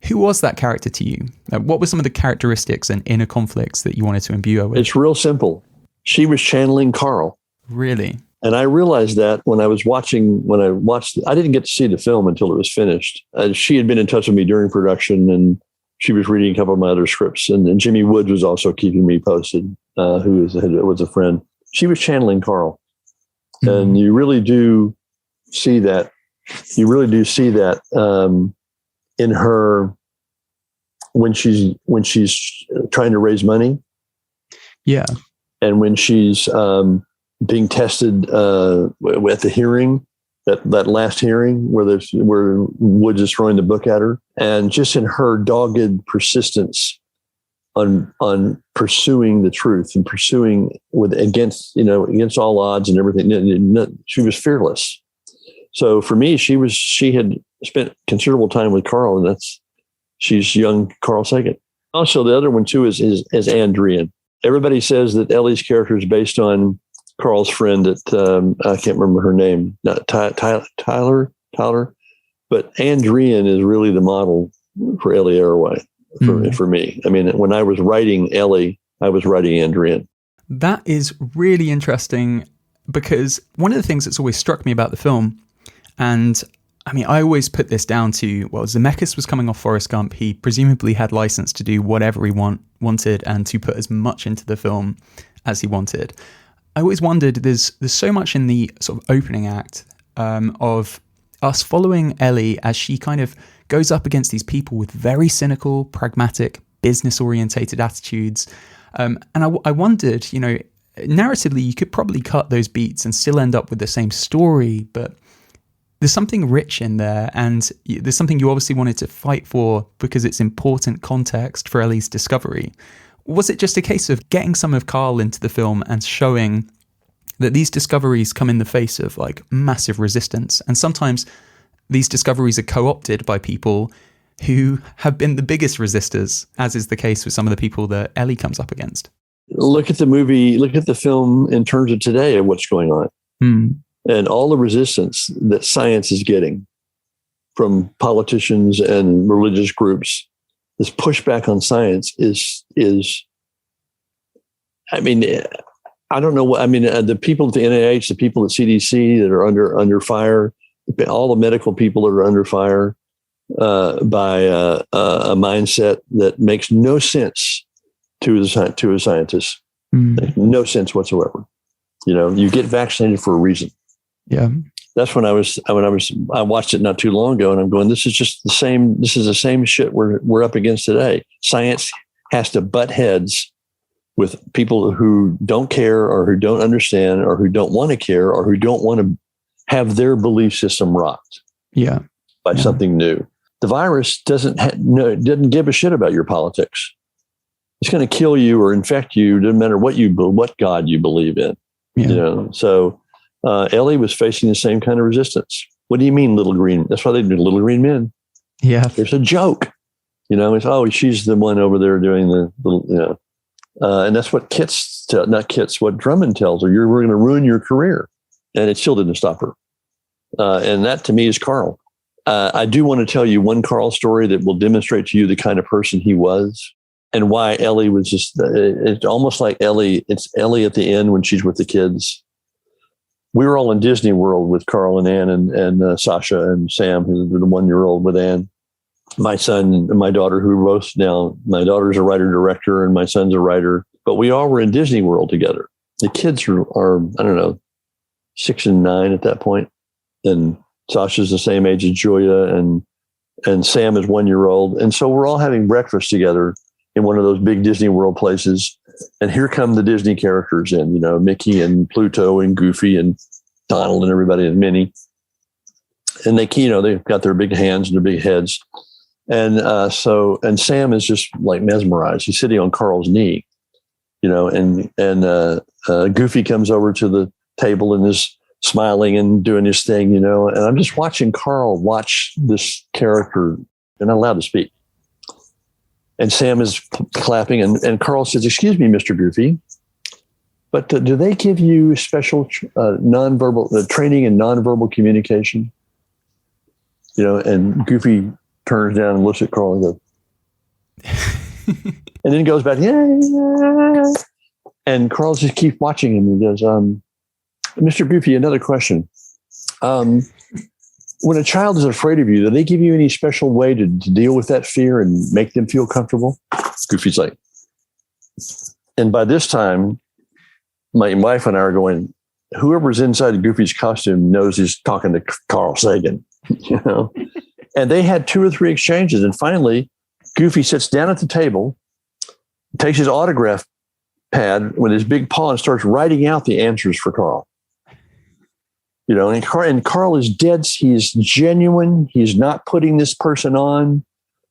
Who was that character to you? What were some of the characteristics and inner conflicts that you wanted to imbue her with? It's real simple. She was channeling Carl. Really? And I realized that when I watched, I didn't get to see the film until it was finished. She had been in touch with me during production, and she was reading a couple of my other scripts. And Jimmy Woods was also keeping me posted, who was a friend. She was channeling Carl. Mm-hmm. And you really do see that. You really do see that in her when she's trying to raise money. Yeah. And when she's being tested at the hearing, that last hearing where Woods is throwing the book at her, and just in her dogged persistence on pursuing the truth and pursuing against all odds and everything, she was fearless. So for me, she had spent considerable time with Carl, and she's young Carl Sagan. Also, the other one too is Ann Druyan. Everybody says that Ellie's character is based on Carl's friend I can't remember her name, not Tyler, but Ann Druyan is really the model for Ellie Arroway for me. I mean, when I was writing Ellie, I was writing Ann Druyan. That is really interesting, because one of the things that's always struck me about the film, and I mean, I always put this down to, well, Zemeckis was coming off Forrest Gump. He presumably had license to do whatever he wanted and to put as much into the film as he wanted. I always wondered, there's so much in the sort of opening act of us following Ellie as she kind of goes up against these people with very cynical, pragmatic, business-orientated attitudes. And I wondered, narratively, you could probably cut those beats and still end up with the same story, but there's something rich in there, and there's something you obviously wanted to fight for because it's important context for Ellie's discovery. Was it just a case of getting some of Carl into the film and showing that these discoveries come in the face of like massive resistance, and sometimes these discoveries are co-opted by people who have been the biggest resistors, as is the case with some of the people that Ellie comes up against? Look at the film in terms of today and what's going on. And all the resistance that science is getting from politicians and religious groups, this pushback on science is, I mean, I don't know what, I mean, the people at the NIH, the people at CDC that are under fire, all the medical people that are under fire by a mindset that makes no sense to a scientist. Makes no sense whatsoever. You get vaccinated for a reason. Yeah. That's when I watched it not too long ago, and I'm going, this is the same shit we're up against today. Science has to butt heads with people who don't care or who don't understand or who don't want to care or who don't want to have their belief system rocked by something new. The virus doesn't give a shit about your politics. It's going to kill you or infect you. Doesn't matter what God you believe in. Yeah. So Ellie was facing the same kind of resistance. What do you mean, little green? That's why they do Little Green Men. Yeah, there's a joke. It's she's the one over there doing the little. And that's what what Drummond tells her. We're going to ruin your career, and it still didn't stop her. And that to me is Carl. I do want to tell you one Carl story that will demonstrate to you the kind of person he was. And why Ellie was just, it's almost like Ellie, it's Ellie at the end when she's with the kids. We were all in Disney World with Carl and Ann and Sasha and Sam, who's the 1-year-old with Ann. My son and my daughter, who both now, my daughter's a writer-director and my son's a writer. But we all were in Disney World together. The kids are I don't know, 6 and 9 at that point. And Sasha's the same age as Julia and Sam is 1-year-old. And so we're all having breakfast together in one of those big Disney World places. And here come the Disney characters in, Mickey and Pluto and Goofy and Donald and everybody and Minnie. And they've got their big hands and their big heads. And Sam is just like mesmerized. He's sitting on Carl's knee. and Goofy comes over to the table and is smiling and doing his thing, and I'm just watching Carl watch this character. They're not allowed to speak. And Sam is clapping, and Carl says, "Excuse me, Mr. Goofy, but do they give you special nonverbal training in nonverbal communication?" And Goofy turns down and looks at Carl and goes, and then goes back, yeah. And Carl just keeps watching him. He goes, "Mr. Goofy, another question. When a child is afraid of you, do they give you any special way to deal with that fear and make them feel comfortable?" Goofy's like, and by this time, my wife and I are going, whoever's inside Goofy's costume knows he's talking to Carl Sagan, And they had 2 or 3 exchanges. And finally, Goofy sits down at the table, takes his autograph pad with his big paw and starts writing out the answers for Carl. And Carl is dead. He's genuine. He's not putting this person on.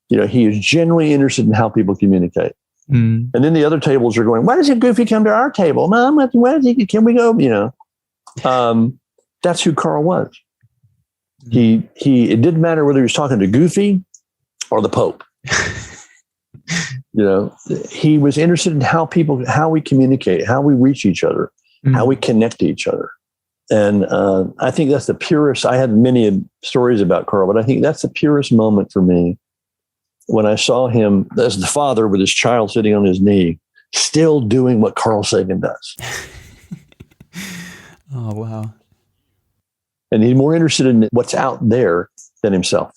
He is genuinely interested in how people communicate. And then the other tables are going, why doesn't Goofy come to our table? Mom, why does he, can we go? That's who Carl was. It didn't matter whether he was talking to Goofy or the Pope. He was interested in how we communicate, how we reach each other, how we connect to each other. And I think that's the purest. I had many stories about Carl, but I think that's the purest moment for me when I saw him as the father with his child sitting on his knee, still doing what Carl Sagan does. Oh, wow. And he's more interested in what's out there than himself.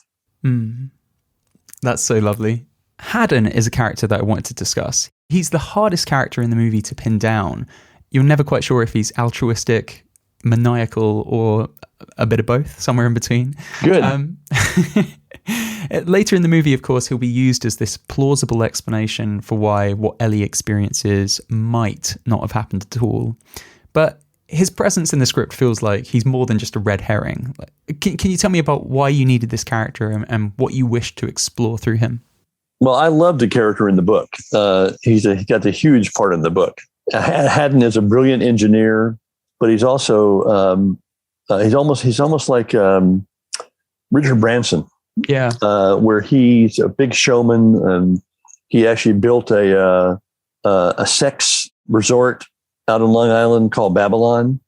That's so lovely. Haddon is a character that I wanted to discuss. He's the hardest character in the movie to pin down. You're never quite sure if he's altruistic, maniacal, or a bit of both, somewhere in between. Good. Later in the movie, of course, he'll be used as this plausible explanation for why what Ellie experiences might not have happened at all. But his presence in the script feels like he's more than just a red herring. Can you tell me about why you needed this character and what you wished to explore through him? Well, I loved the character in the book. He got a huge part in the book. Haddon is a brilliant engineer, but he's also he's almost like Richard Branson. Yeah, where he's a big showman, and he actually built a sex resort out on Long Island called Babylon.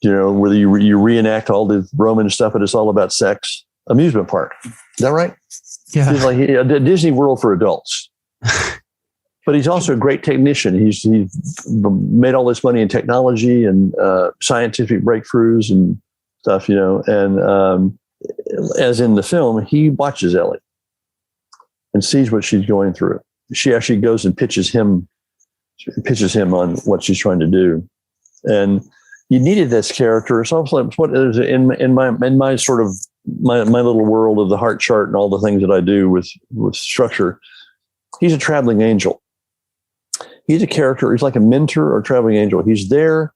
Where you reenact all the Roman stuff, but it's all about sex. Amusement park. Is that right? Yeah, he's like a Disney World for adults. But he's also a great technician. He's made all this money in technology and scientific breakthroughs and stuff. And as in the film, he watches Ellie and sees what she's going through. She actually goes and pitches him on what she's trying to do. And you needed this character. It's almost like what is in my sort of my little world of the Hart chart and all the things that I do with structure. He's a traveling angel. He's a character. He's like a mentor or traveling angel. He's there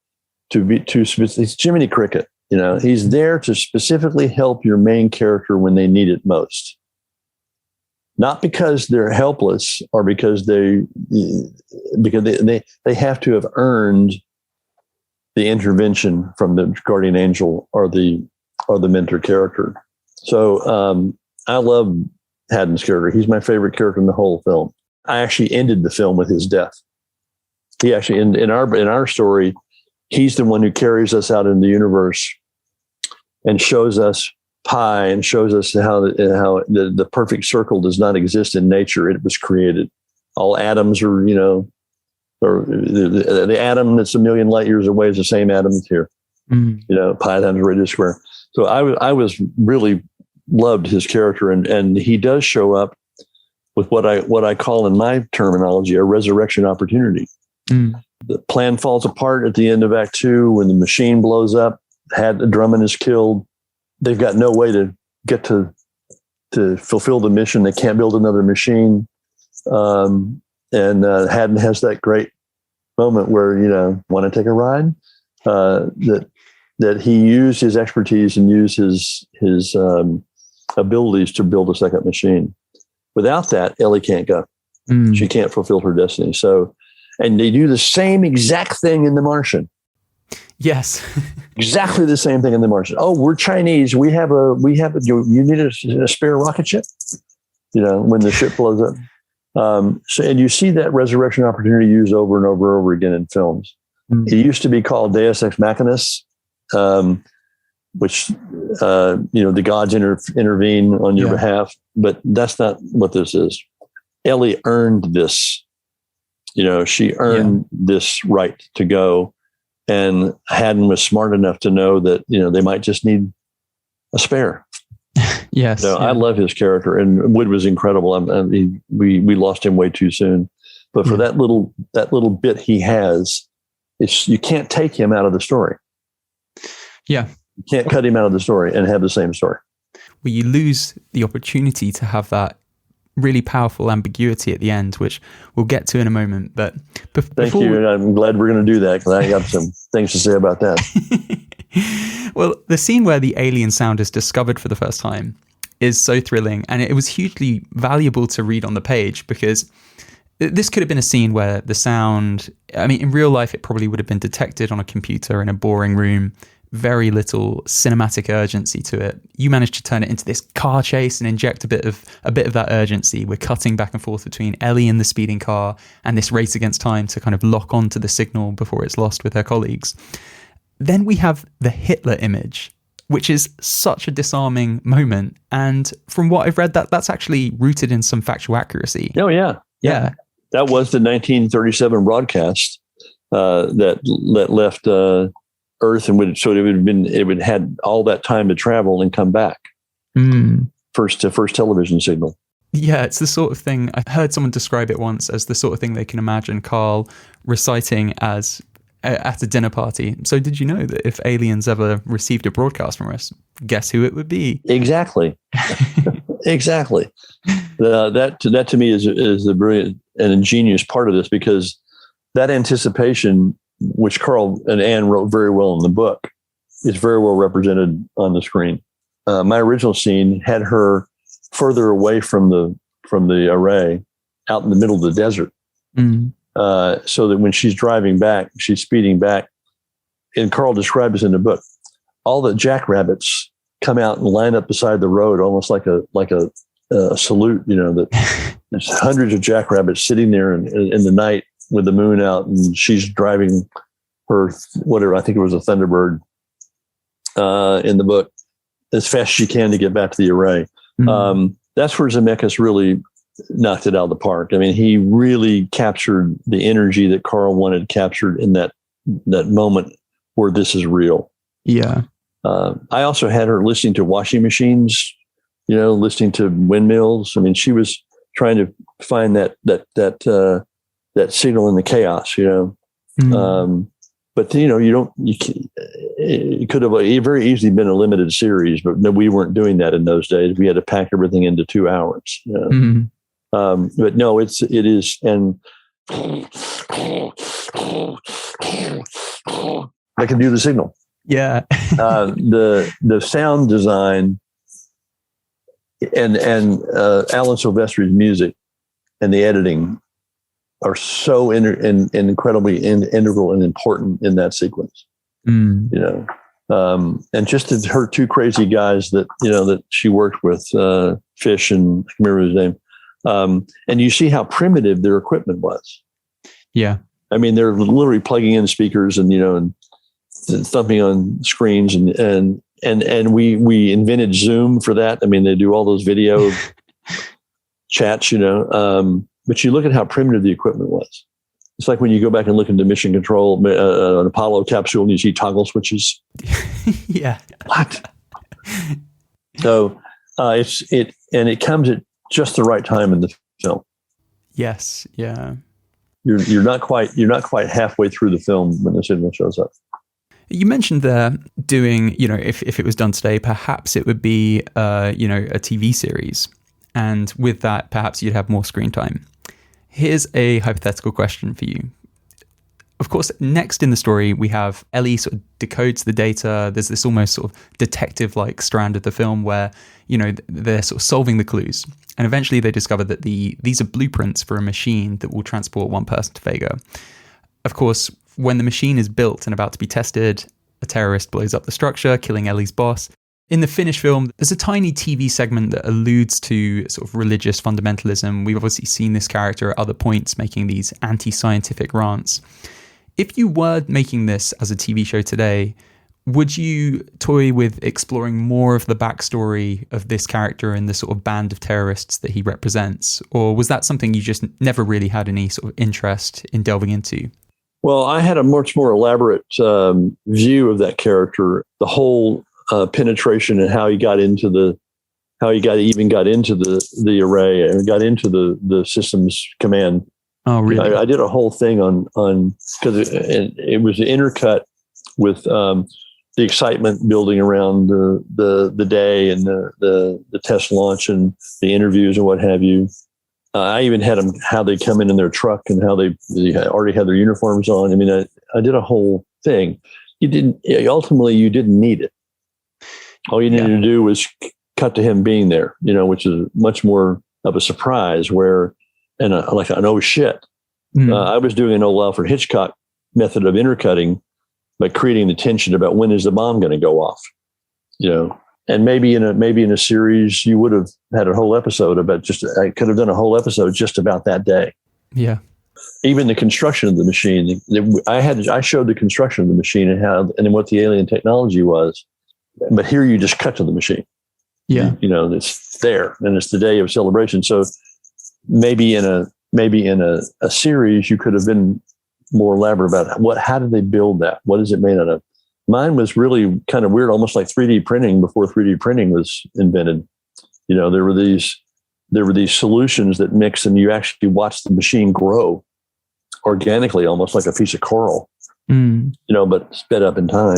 he's Jiminy Cricket. He's there to specifically help your main character when they need it most. Not because they're helpless or because they have to have earned the intervention from the guardian angel or the mentor character. So I love Haddon's character. He's my favorite character in the whole film. I actually ended the film with his death. He actually in our story, he's the one who carries us out in the universe and shows us pi and shows us how the perfect circle does not exist in nature. It was created. All atoms are, or the atom that's a million light years away is the same atom that's here. Pi times radius square. So I was really loved his character, and he does show up with what I call in my terminology a resurrection opportunity. The plan falls apart at the end of Act 2 when the machine blows up. Drummond is killed. They've got no way to get to fulfill the mission. They can't build another machine. And Haddon has that great moment where, want to take a ride? That he used his expertise and used his abilities to build a second machine. Without that, Ellie can't go. She can't fulfill her destiny. So And they do the same exact thing in The Martian. Yes. Exactly the same thing in The Martian. Oh, we're Chinese. We have you need a spare rocket ship, when the ship blows up. And you see that resurrection opportunity used over and over and over again in films. It used to be called Deus Ex Machinas, which, the gods intervene on your behalf, but that's not what this is. Ellie earned this, she earned this right to go, and Haddon was smart enough to know that, they might just need a spare. Yes. I love his character, and Wood was incredible. We lost him way too soon, but for that little bit he has, you can't take him out of the story. Yeah. You can't cut him out of the story and have the same story. Well, you lose the opportunity to have that really powerful ambiguity at the end, which we'll get to in a moment. But thank you. I'm glad we're going to do that, because I got some things to say about that. Well, the scene where the alien sound is discovered for the first time is so thrilling, and it was hugely valuable to read on the page, because this could have been a scene where the sound, in real life, it probably would have been detected on a computer in a boring room. Very little cinematic urgency to it. You managed to turn it into this car chase and inject a bit of that urgency. We're cutting back and forth between Ellie and the speeding car and this race against time to kind of lock onto the signal before it's lost with her colleagues. Then we have the Hitler image, which is such a disarming moment. And from what I've read, that's actually rooted in some factual accuracy. Oh, yeah. Yeah. That was the 1937 broadcast that left Earth, and it would had all that time to travel and come back. First television signal. Yeah, it's the sort of thing, I heard someone describe it once as the sort of thing they can imagine Carl reciting as at a dinner party. So did you know that if aliens ever received a broadcast from us, guess who it would be? Exactly. Exactly. That to me is the brilliant and ingenious part of this, because that anticipation, which Carl and Ann wrote very well in the book, is very well represented on the screen. My original scene had her further away from the array, out in the middle of the desert, so that when she's driving back, she's speeding back, and Carl describes in the book, all the jackrabbits come out and line up beside the road, almost like a salute. That there's hundreds of jackrabbits sitting there in the night with the moon out, and she's driving her, whatever, I think it was a Thunderbird in the book, as fast as she can to get back to the array. That's where Zemeckis really knocked it out of the park. He really captured the energy that Carl wanted captured in that moment where this is real. Yeah. I also had her listening to washing machines, listening to windmills. She was trying to find that signal in the chaos, but it could have very easily been a limited series, but no, we weren't doing that in those days. We had to pack everything into 2 hours. But no, it is, and I can do the signal. Yeah. The sound design and Alan Silvestri's music and the editing are so incredibly integral and important in that sequence. And just her two crazy guys that she worked with, Fish and I can't remember his name. And you see how primitive their equipment was. Yeah. They're literally plugging in speakers and thumping on screens and we invented Zoom for that. They do all those video chats, but you look at how primitive the equipment was. It's like when you go back and look into Mission Control, an Apollo capsule, and you see toggle switches. Yeah. What? So it comes at just the right time in the film. Yes. Yeah. You're not quite halfway through the film when the signal shows up. You mentioned there doing, if it was done today, perhaps it would be, a TV series. And with that, perhaps you'd have more screen time. Here's a hypothetical question for you. Of course, next in the story, we have Ellie sort of decodes the data. There's this almost sort of detective-like strand of the film where, they're sort of solving the clues. And eventually they discover that these are blueprints for a machine that will transport one person to Vega. Of course, when the machine is built and about to be tested, a terrorist blows up the structure, killing Ellie's boss. In the finished film, there's a tiny TV segment that alludes to sort of religious fundamentalism. We've obviously seen this character at other points making these anti-scientific rants. If you were making this as a TV show today, would you toy with exploring more of the backstory of this character and the sort of band of terrorists that he represents? Or was that something you just never really had any sort of interest in delving into? Well, I had a much more elaborate view of that character, the whole penetration and how he got into the array and got into the systems command. Oh, really? I did a whole thing on because it was intercut with the excitement building around the day and the test launch and the interviews and what have you. I even had them how they come in their truck and how they already had their uniforms on. I mean, I did a whole thing. You didn't need it. All you needed to do was cut to him being there, which is much more of a surprise. Like an oh shit. I was doing an old Alfred Hitchcock method of intercutting by creating the tension about when is the bomb going to go off, and maybe in a series you would have had a whole episode about I could have done a whole episode just about that day. Yeah. Even the construction of the machine, I showed the construction of the machine and what the alien technology was, but here you just cut to the machine. Yeah. It's there and it's the day of celebration. So maybe in a series you could have been more elaborate about how did they build that? What is it made out of? Mine was really kind of weird, almost like 3D printing before 3D printing was invented. There were these solutions that mix and you actually watch the machine grow organically, almost like a piece of coral, but sped up in time.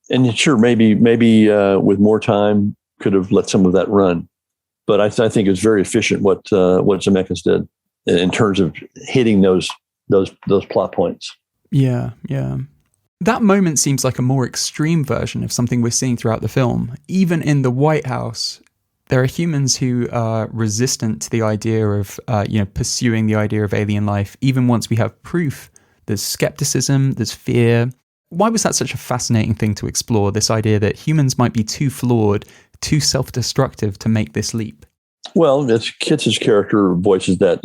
And sure, maybe with more time could have let some of that run. But I think it's very efficient what Zemeckis did in terms of hitting those plot points. Yeah. That moment seems like a more extreme version of something we're seeing throughout the film. Even in the White House, there are humans who are resistant to the idea of, pursuing the idea of alien life. Even once we have proof, there's skepticism, there's fear. Why was that such a fascinating thing to explore, this idea that humans might be too flawed, too self-destructive to make this leap? Well, Kitz's character voices that.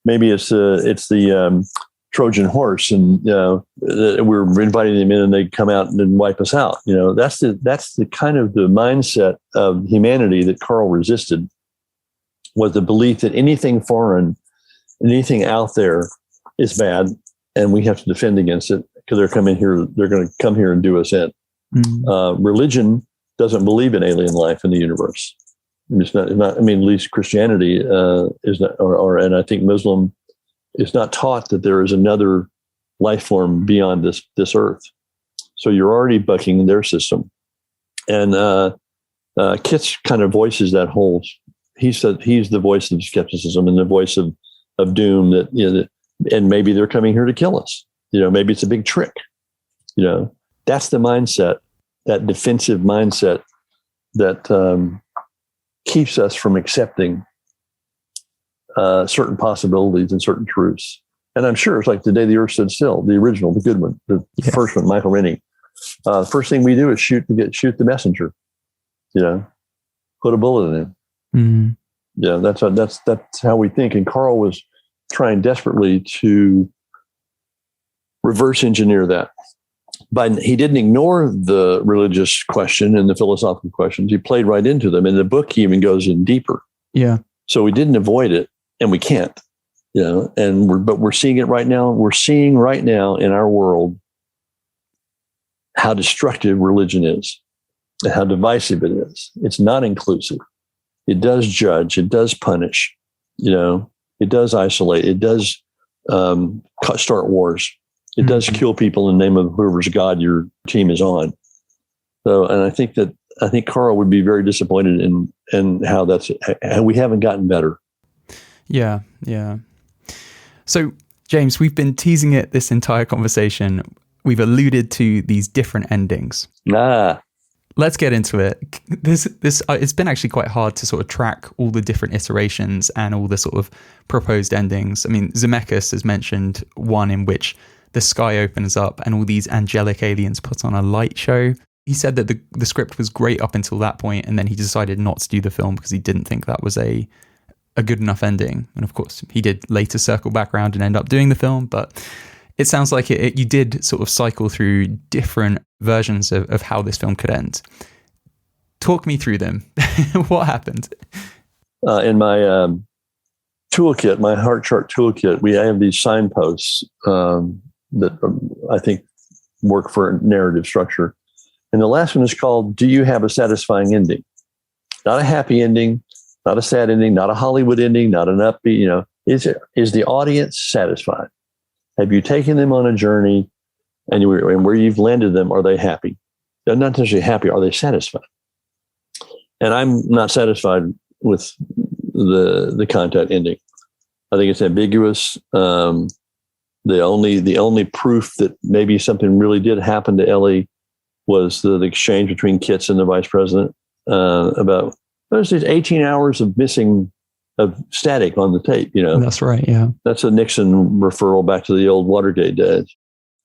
Maybe it's the Trojan horse, and we're inviting them in, and they come out and wipe us out. That's the kind of the mindset of humanity that Carl resisted, was the belief that anything foreign, anything out there, is bad, and we have to defend against it because they're going to come here and do us in. Religion doesn't believe in alien life in the universe. It's not. At least Christianity is not, and I think Muslim is not taught that there is another life form beyond this earth. So you're already bucking their system. And Kitz kind of voices that whole. He said he's the voice of skepticism and the voice of doom. And maybe they're coming here to kill us. Maybe it's a big trick. That's the mindset, that defensive mindset that keeps us from accepting certain possibilities and certain truths. And I'm sure it's like The Day the Earth Stood Still, the original, the good one, the first one, Michael Rennie. The first thing we do is shoot the messenger. Put a bullet in him. Mm-hmm. That's how we think. And Carl was trying desperately to reverse engineer that. But he didn't ignore the religious question and the philosophical questions. He played right into them. In the book, he even goes in deeper. Yeah. So we didn't avoid it, and we can't. But we're seeing it right now. We're seeing right now in our world how destructive religion is, and how divisive it is. It's not inclusive. It does judge. It does punish. It does isolate. It does start wars. It does kill people in the name of whoever's God your team is on. So, and I think Carl would be very disappointed in how we haven't gotten better. Yeah. So, James, we've been teasing it this entire conversation. We've alluded to these different endings. Let's get into it. This it's been actually quite hard to sort of track all the different iterations and all the sort of proposed endings. I mean, Zemeckis has mentioned one in which the sky opens up and all these angelic aliens put on a light show. He said that the script was great up until that point, and then he decided not to do the film because he didn't think that was a good enough ending. And of course, he did later circle back around and end up doing the film, but it sounds like you did sort of cycle through different versions of how this film could end. Talk me through them. What happened? In my toolkit, my Hart chart toolkit, I have these signposts that I think work for narrative structure. And the last one is called, do you have a satisfying ending? Not a happy ending, not a sad ending, not a Hollywood ending, not an upbeat, is the audience satisfied? Have you taken them on a journey and where you've landed them, are they happy? They're not necessarily happy, are they satisfied? And I'm not satisfied with the content ending. I think it's ambiguous. The only proof that maybe something really did happen to Ellie was the exchange between Kitts and the vice president about there's these 18 hours of missing of static on the tape. That's right. Yeah, that's a Nixon referral back to the old Watergate days.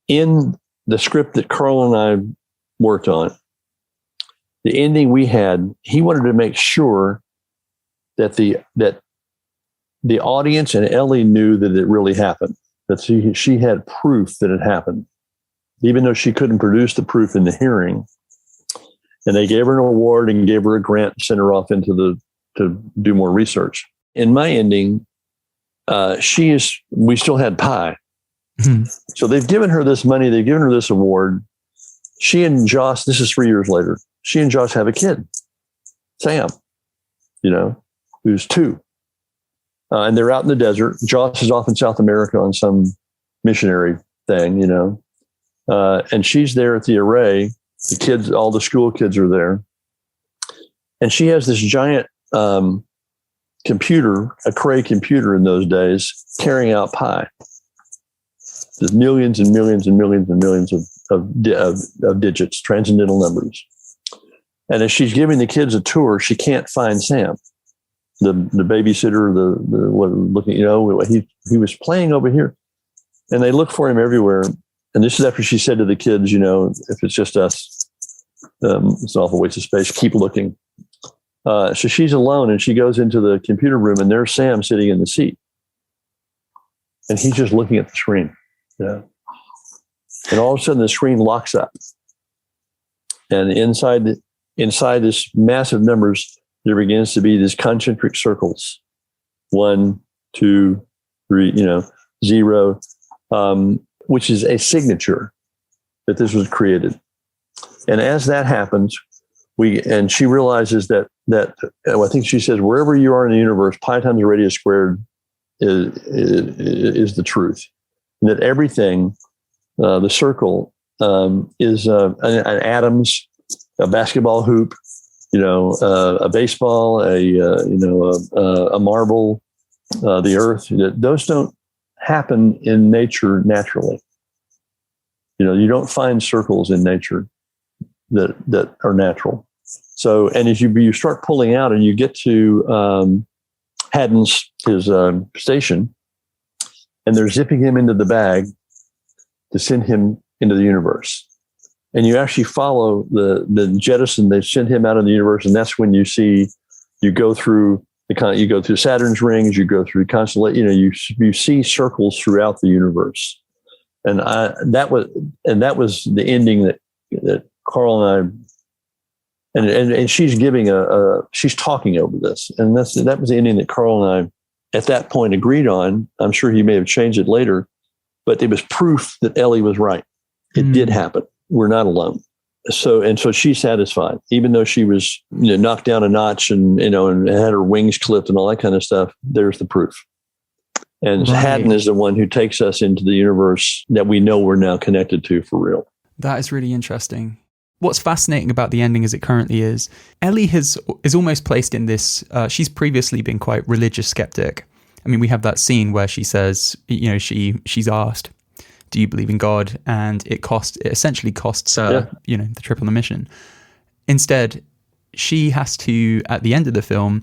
In the script that Carl and I worked on, the ending we had, he wanted to make sure that the audience and Ellie knew that it really happened, that she had proof that it happened, even though she couldn't produce the proof in the hearing. And they gave her an award and gave her a grant and sent her off to do more research. In my ending, we still had pie. Mm-hmm. So they've given her this money, they've given her this award. She and Joss, this is 3 years later, she and Joss have a kid, Sam, who's 2. And they're out in the desert. Joss is off in South America on some missionary thing, and she's there at the array. The kids, all the school kids are there. And she has this giant computer, a Cray computer in those days, carrying out pi. There's millions and millions and millions and millions of digits, transcendental numbers. And as she's giving the kids a tour, she can't find Sam, the babysitter, he was playing over here. And they look for him everywhere. And this is after she said to the kids, if it's just us, it's an awful waste of space. Keep looking. So she's alone and she goes into the computer room and there's Sam sitting in the seat. And he's just looking at the screen. And all of a sudden the screen locks up. And inside this massive numbers, there begins to be these concentric circles. 1, 2, 3, 0. Which is a signature that this was created. And as that happens, she realizes that I think she says, wherever you are in the universe, pi times the radius squared is the truth. And that everything, the circle, is an atoms, a basketball hoop, a baseball, a marble, the earth. Those don't happen in nature naturally. You don't find circles in nature that are natural. So, and as you start pulling out and you get to Haddon's, his station, and they're zipping him into the bag to send him into the universe. And you actually follow the jettison, they send him out of the universe, and that's when you go through Saturn's rings, you go through constellation, you see circles throughout the universe. And that was the ending that Carl and I, and she's giving she's talking over this. And that was the ending that Carl and I at that point agreed on. I'm sure he may have changed it later, but it was proof that Ellie was right. It did happen. We're not alone. So she's satisfied, even though she was knocked down a notch and and had her wings clipped and all that kind of stuff. There's the proof. And right. Haddon is the one who takes us into the universe that we know we're now connected to for real. That is really interesting. What's fascinating about the ending as it currently is, Ellie is almost placed in this. She's previously been quite religious skeptic. I mean, we have that scene where she says, she's asked, "Do you believe in God?" And it essentially costs her, the trip on the mission. Instead, she has to, at the end of the film,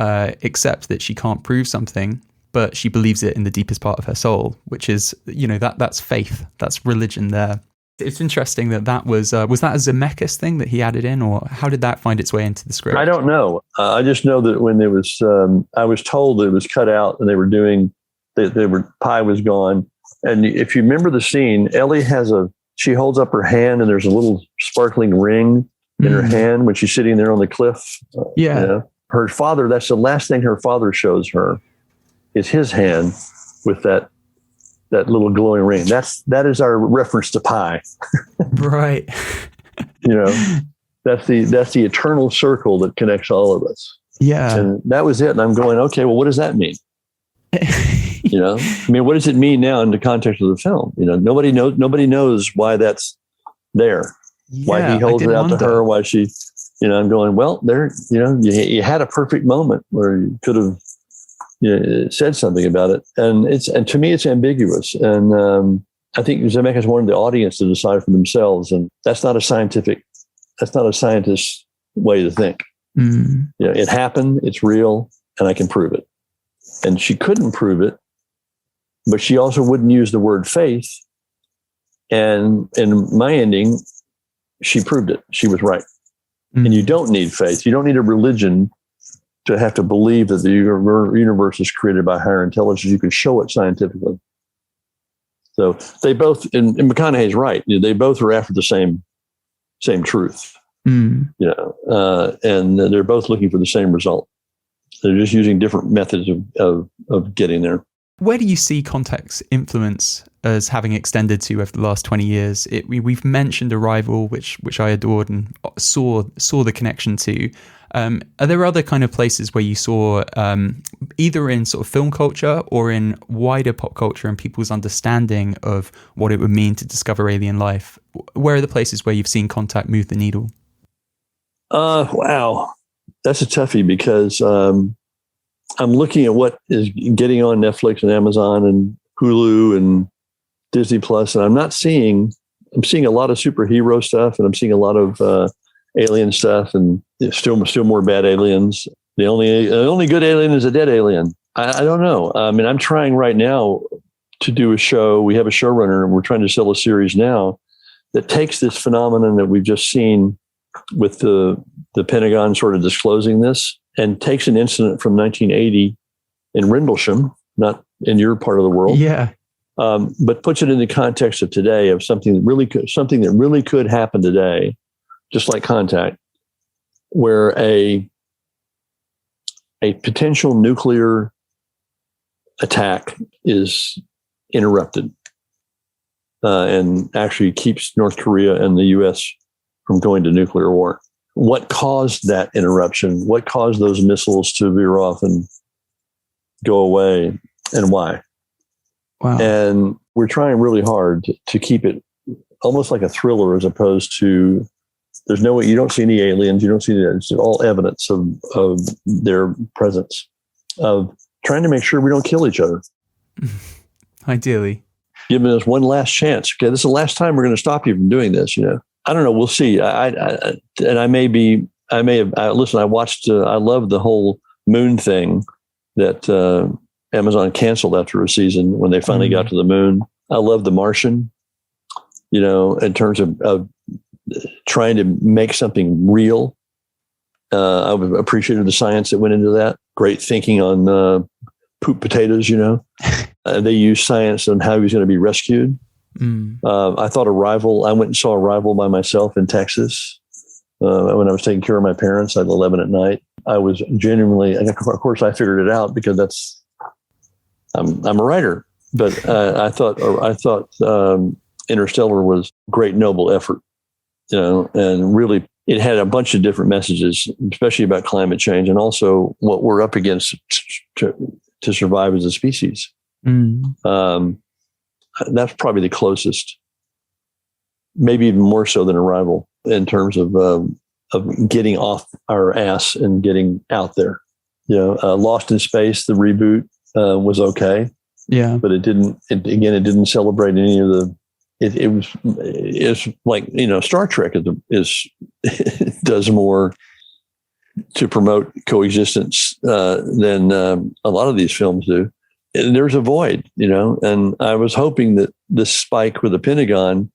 accept that she can't prove something, but she believes it in the deepest part of her soul, which is, that's faith, that's religion there. It's interesting that was that a Zemeckis thing that he added in, or how did that find its way into the script? I don't know. I just know that when it was, I was told that it was cut out and they were doing, pie was gone. And if you remember the scene, Ellie she holds up her hand and there's a little sparkling ring in her hand when she's sitting there on the cliff. Her father, that's the last thing her father shows her, is his hand with that little glowing ring. That is our reference to pie. Right. That's the eternal circle that connects all of us. Yeah. And that was it. And I'm going, okay, well, what does that mean? What does it mean now in the context of the film? Nobody knows why that's there. Yeah, why he holds it out to her, why she, I'm going, well, there, you had a perfect moment where you could have said something about it. And to me, it's ambiguous. And I think Zemeckis wanted the audience to decide for themselves. And that's not a scientist's way to think. It happened, it's real, and I can prove it. And she couldn't prove it, but she also wouldn't use the word faith. And in my ending, she proved it. She was right. And you don't need faith. You don't need a religion to have to believe that the universe is created by higher intelligence. You can show it scientifically. So they both, and McConaughey's right. They both are after the same truth. And they're both looking for the same result. They're just using different methods of getting there. Where do you see Contact's influence as having extended to over the last 20 years? We've mentioned Arrival, which I adored and saw the connection to. Are there other kind of places where you saw, either in sort of film culture or in wider pop culture and people's understanding of what it would mean to discover alien life? Where are the places where you've seen Contact move the needle? Wow. That's a toughie because I'm looking at what is getting on Netflix and Amazon and Hulu and Disney Plus, and I'm seeing a lot of superhero stuff, and I'm seeing a lot of alien stuff, and still more bad aliens. The only good alien is a dead alien. I don't know. I'm trying right now to do a show. We have a showrunner, and we're trying to sell a series now that takes this phenomenon that we've just seen with the Pentagon sort of disclosing this, and takes an incident from 1980 in Rendlesham, not in your part of the world. Yeah. But puts it in the context of today, of something that really could happen today, just like Contact, where a potential nuclear attack is interrupted and actually keeps North Korea and the U.S. from going to nuclear war. What caused that interruption? What caused those missiles to veer off and go away, and why? Wow. And we're trying really hard to keep it almost like a thriller, as opposed to there's no way, you don't see any aliens, you don't see it's all evidence of their presence, of trying to make sure we don't kill each other. Ideally. Giving us one last chance. Okay, this is the last time we're going to stop you from doing this, I don't know. We'll see. I watched, I love the whole moon thing that Amazon canceled after a season when they finally got to the moon. I love The Martian, in terms of trying to make something real. I appreciated the science that went into that. Great thinking on poop potatoes, They used science on how he was going to be rescued. I thought Arrival, I went and saw Arrival by myself in Texas when I was taking care of my parents at 11 at night. I was genuinely, of course I figured it out because I'm a writer, but I thought Interstellar was a great, noble effort, and really it had a bunch of different messages, especially about climate change and also what we're up against to survive as a species. That's probably the closest, maybe even more so than Arrival, in terms of getting off our ass and getting out there. Lost in Space, the reboot, was okay. Yeah. But it didn't celebrate any of it's like, Star Trek is does more to promote coexistence than a lot of these films do. And there's a void, and I was hoping that this spike with the Pentagon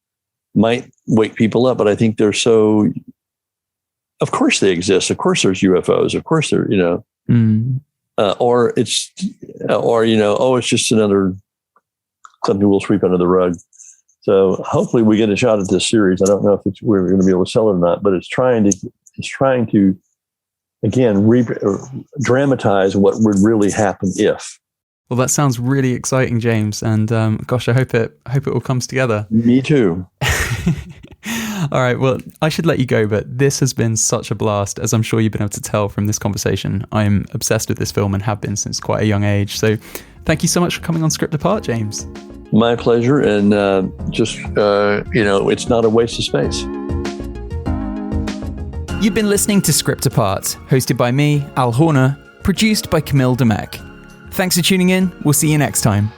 might wake people up, but I think they're so. Of course they exist. Of course there's UFOs. Of course they're, or it's just another something we'll sweep under the rug. So hopefully we get a shot at this series. I don't know if we're going to be able to sell it or not, but it's trying to again dramatize what would really happen if. Well, that sounds really exciting, James, and gosh, I hope it all comes together. Me too. All right, well, I should let you go, but this has been such a blast, as I'm sure you've been able to tell from this conversation. I'm obsessed with this film and have been since quite a young age. So thank you so much for coming on Script Apart, James. My pleasure, and it's not a waste of space. You've been listening to Script Apart, hosted by me, Al Horner, produced by Camille Demek. Thanks for tuning in. We'll see you next time.